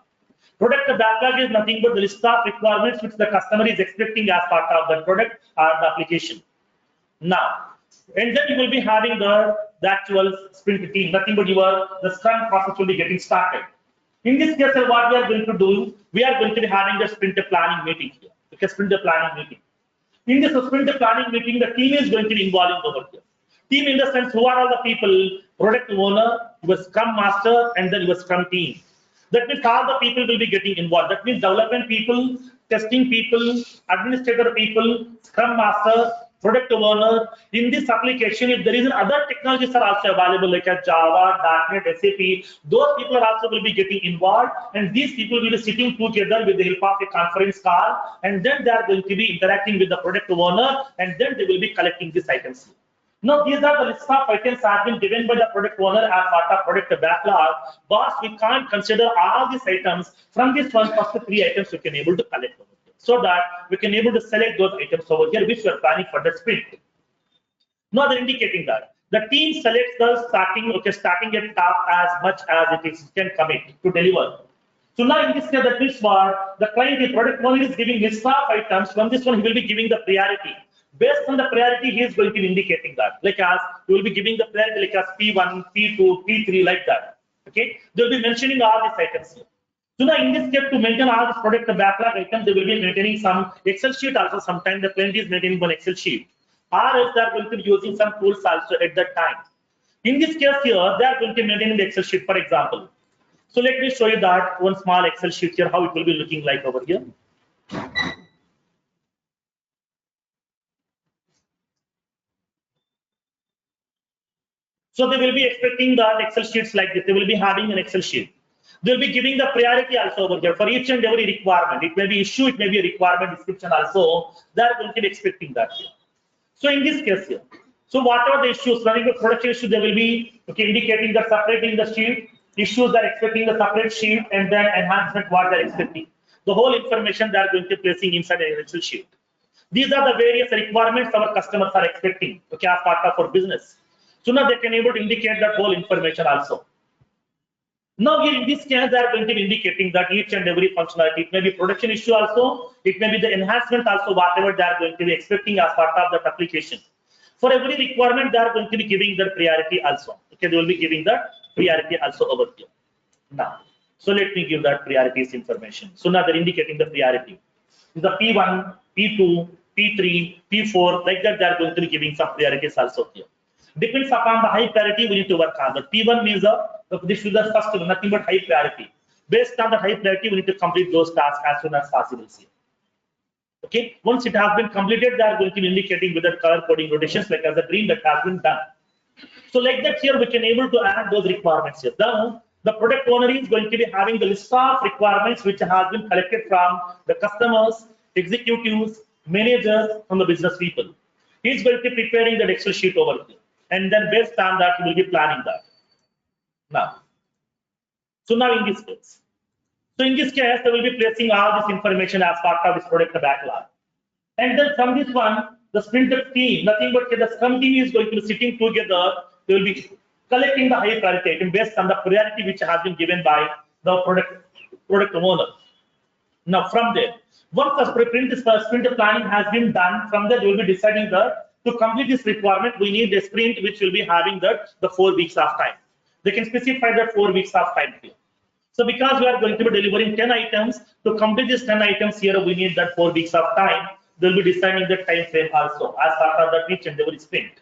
S2: Product backlog is nothing but the list of requirements which the customer is expecting as part of the product or the application. Now, and then you will be having the actual sprint team, nothing but the scrum process will be getting started. In this case, what we are going to do, we are going to be having the sprint planning meeting here. Okay, sprint planning meeting. In this sprint planning meeting, the team is going to be involved over here. Team in the sense, who are all the people? Product owner, your scrum master, and then your scrum team. That means all the people will be getting involved. That means development people, testing people, administrator people, scrum master, product owner. In this application, if there is other technologies are also available like a Java, .NET, SAP, those people are also will be getting involved, and these people will be sitting together with the help of a conference call, and then they are going to be interacting with the product owner, and then they will be collecting these items. Now, these are the list of items have been given by the product owner as part of product backlog, but we can't consider all these items. From this one, first three items we can able to collect over here, so that we can able to select those items over here which we are planning for the sprint. Now they're indicating that the team selects the starting at top as much as it is can commit to deliver. So now in this case, that means what the client, the product owner is giving list of items. From this one, he will be giving the priority. Based on the priority, he is going to be indicating that. Like as he will be giving the priority like as P1, P2, P3, like that. Okay, they will be mentioning all these items here. So now in this step, to maintain all this product backlog items, they will be maintaining some Excel sheet also. Sometimes the client is maintaining one Excel sheet, or else they are going to be using some tools also at that time. In this case here, they are going to maintain the Excel sheet, for example. So let me show you that one small Excel sheet here, how it will be looking like over here. So they will be expecting that Excel sheets like this. They will be having an Excel sheet. They'll be giving the priority also over here for each and every requirement. It may be issue, it may be a requirement description also. They're going to be expecting that here. So in this case here, so whatever the issues, running the production issue, they will be indicating the separating the sheet. Issues are expecting the separate sheet, and then enhancement what they're expecting. The whole information they're going to be placing inside an Excel sheet. These are the various requirements our customers are expecting, okay, as part of our business. So now they can able to indicate that whole information also. Now here in this case, they are going to be indicating that each and every functionality, it may be production issue also, it may be the enhancement also, whatever they are going to be expecting as part of that application. For every requirement, they are going to be giving that priority also. Okay, they will be giving that priority also over here. Now, so let me give that priorities information. So now they're indicating the priority. The P1, P2, P3, P4, like that, they are going to be giving some priorities also here. Depends upon the high priority we need to work on. The T1 means this is the first one, nothing but high priority. Based on the high priority, we need to complete those tasks as soon as possible. Okay, once it has been completed, they are going to be indicating with the color coding rotations like as a green that has been done. So like that here we can able to add those requirements here. The product owner is going to be having the list of requirements which has been collected from the customers, executives, managers, from the business people. He is going to be preparing that Excel sheet over here. And then based on that, he will be planning that. Now in this case. So in this case, they will be placing all this information as part of this product backlog. And then from this one, the sprint team, nothing but the Scrum team is going to be sitting together. They will be collecting the high priority item based on the priority which has been given by the product owner. Now from there, once the sprint planning has been done, from there they will be deciding that to complete this requirement, we need a sprint which will be having the 4 weeks of time. They can specify that 4 weeks of time here. So because we are going to be delivering 10 items, to complete these 10 items here, we need that 4 weeks of time. They'll be designing the time frame also as part of the each and every sprint.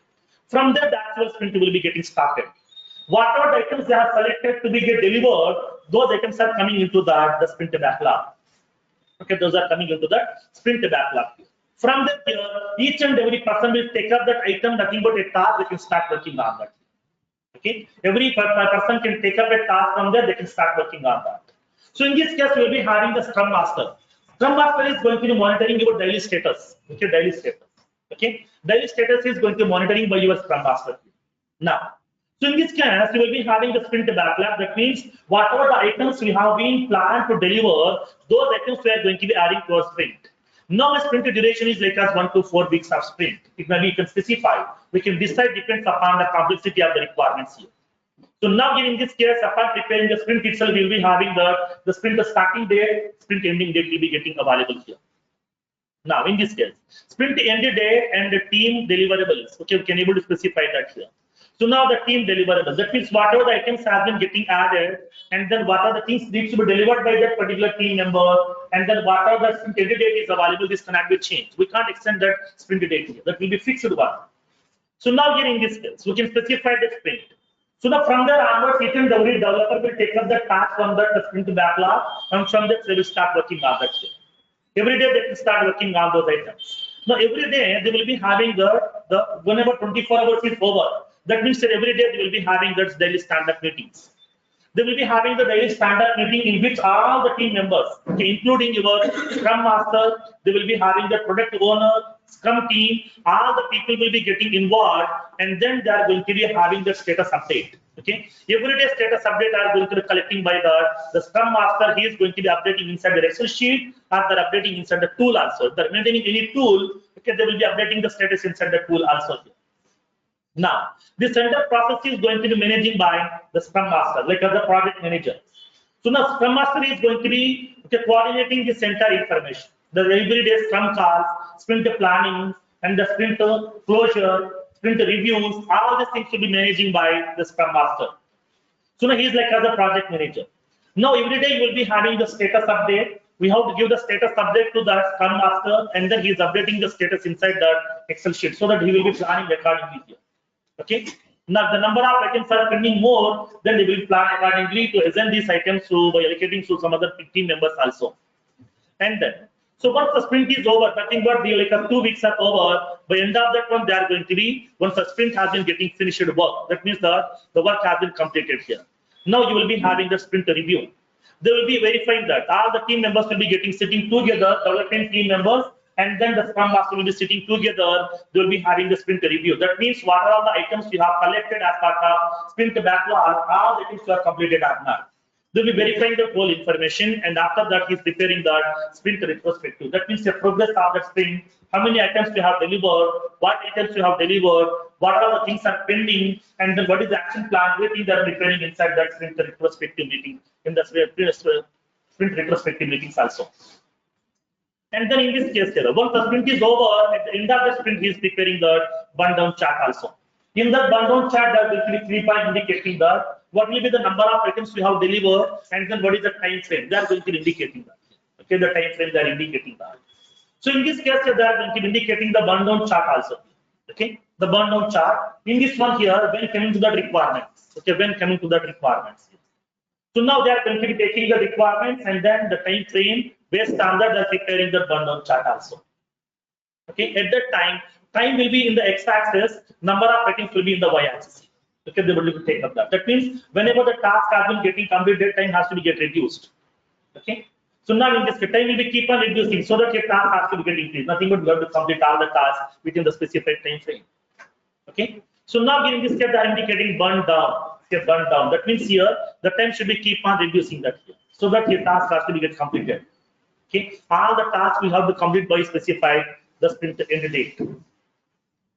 S2: From there, the actual sprint will be getting started. Whatever the items they have selected to be get delivered, those items are coming into the sprint backlog. Okay, those are coming into the sprint backlog. From there, each and every person will take up that item, nothing but a task, they can start working on that. Okay, every person can take up a task from there, they can start working on that. So in this case, we will be having the Scrum Master. Scrum Master is going to be monitoring your daily status. Okay, daily status. Okay, daily status is going to be monitoring by your Scrum Master. Now, so in this case, we will be having the sprint backlog. That means whatever the items we have been planned to deliver, those items we are going to be adding to our sprint. Now, a sprint duration is like as 1 to 4 weeks of sprint. It may be you can specify. We can decide depends upon the complexity of the requirements here. So now here in this case, upon preparing the sprint itself, we will be having the sprint starting date, sprint ending date will be getting available here. Now in this case, sprint end date and the team deliverables. Okay, we can able to specify that here. So now the team deliverables. That means whatever the items have been getting added, and then what are the things needs to be delivered by that particular team member, and then what are the sprint end date is available. This cannot be changed. We can't extend that sprint date here. That will be fixed one. So now here in this case, we can specify the sprint. So now from there onwards, each and every developer will take up the task from the sprint backlog, and from that they will start working on that. Every day they can start working on those items. Now every day they will be having the whenever 24 hours is over. That means that every day they will be having the daily stand-up meetings. They will be having the daily stand-up meeting in which all the team members, okay, including your Scrum Master, they will be having the product owner, Scrum team, all the people will be getting involved, and then they are going to be having the status update. Okay, every day status update are going to be collecting by the Scrum Master. He is going to be updating inside the Excel sheet, or they're updating inside the tool also. If they're maintaining any tool, okay, they will be updating the status inside the tool also. Now, this entire process is going to be managing by the Scrum Master, like as a project manager. So now Scrum Master is going to be coordinating this entire information. The everyday Scrum calls, sprint planning, and the sprint closure, sprint reviews, all these things will be managing by the Scrum Master. So now he is like as a project manager. Now every day you will be having the status update. We have to give the status update to the Scrum Master, and then he is updating the status inside the Excel sheet so that he will be planning accordingly here. Okay. Now the number of items are pending more, then they will plan accordingly to assign these items to by allocating to some other team members also. And then, so once the sprint is over, nothing but the like 2 weeks are over. By end of that one, they are going to be once the sprint has been getting finished work. That means the work has been completed here. Now you will be having the sprint review. They will be verifying that all the team members will be getting sitting together, development team members. And then the Scrum Master will be sitting together. They will be having the sprint review. That means what are all the items you have collected as part of sprint backlog, all the items you have completed or not. They will be verifying the whole information, and after that, he's preparing the sprint retrospective. That means the progress of the sprint, how many items you have delivered, what items you have delivered, what are the things are pending, and then what is the action plan. Everything they are preparing inside that sprint retrospective meeting, in the sprint retrospective meetings also. And then in this case, once the sprint is over, at the end of the sprint, he is preparing the burn-down chart also. In that burn-down chart, there will be 3 points indicating that what will be the number of items we have delivered, and then what is the time frame. They are going to be indicating that. Okay, the time frame they are indicating that. So in this case, they are going to be indicating the burn-down chart also. Okay. the burn down chart. In this one here, when coming to the requirements, okay, when coming to the requirements. So now they are going to be taking the requirements and then the time frame based on that they are preparing the burn down chart also. Okay, at that time will be in the x-axis, number of items will be in the y-axis. Okay, they will take up that. That means whenever the task has been getting completed, time has to be get reduced. Okay. So now in this time will be keep on reducing so that your task has to be get increased. Nothing but you have to complete all the tasks within the specified time frame. Okay. So now in this case they are indicating burn down. Okay, burn down. That means here the time should be keep on reducing that here so that your task has to be get completed. Okay. All the tasks we have to complete by specified the sprint end date.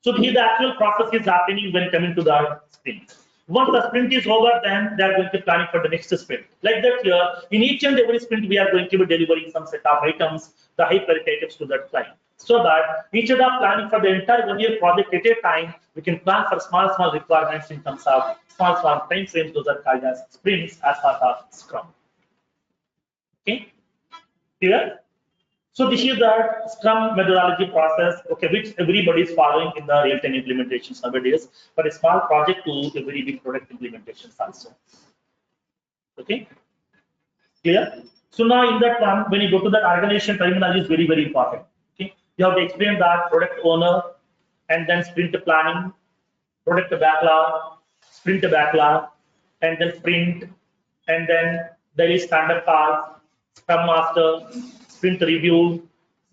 S2: So here the actual process is happening when coming to the sprint. Once the sprint is over, then they are going to planning for the next sprint. Like that here, in each and every sprint, we are going to be delivering some set of items, the high priority items to that client. So that instead of planning for the entire 1 year project at a time, we can plan for small requirements in terms of small time frames. Those are called as sprints as part of Scrum. Okay, clear? So this is the Scrum methodology process, okay, which everybody is following in the real-time implementations nowadays, for a small project to a very big product implementations also. Okay, clear? So now in that one, when you go to the organization terminology is very important. Okay, you have to explain that product owner and then sprint planning, product backlog, and then sprint, and then there is standard calls, scrum master, sprint review,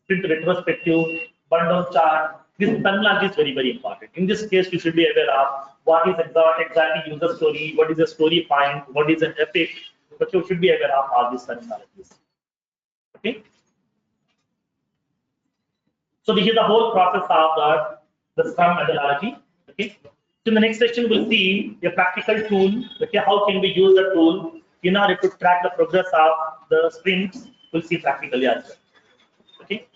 S2: sprint retrospective, burn down chart. This terminology is very important. In this case, you should be aware of what is exactly user story, what is a story point, what is an epic, but you should be aware of all these terminologies. Okay. So this is the whole process of the Scrum methodology. Okay. So in the next section, we'll see a practical tool. Okay, how can we use the tool in order to track the progress of the sprints? We'll see practically as well. Okay.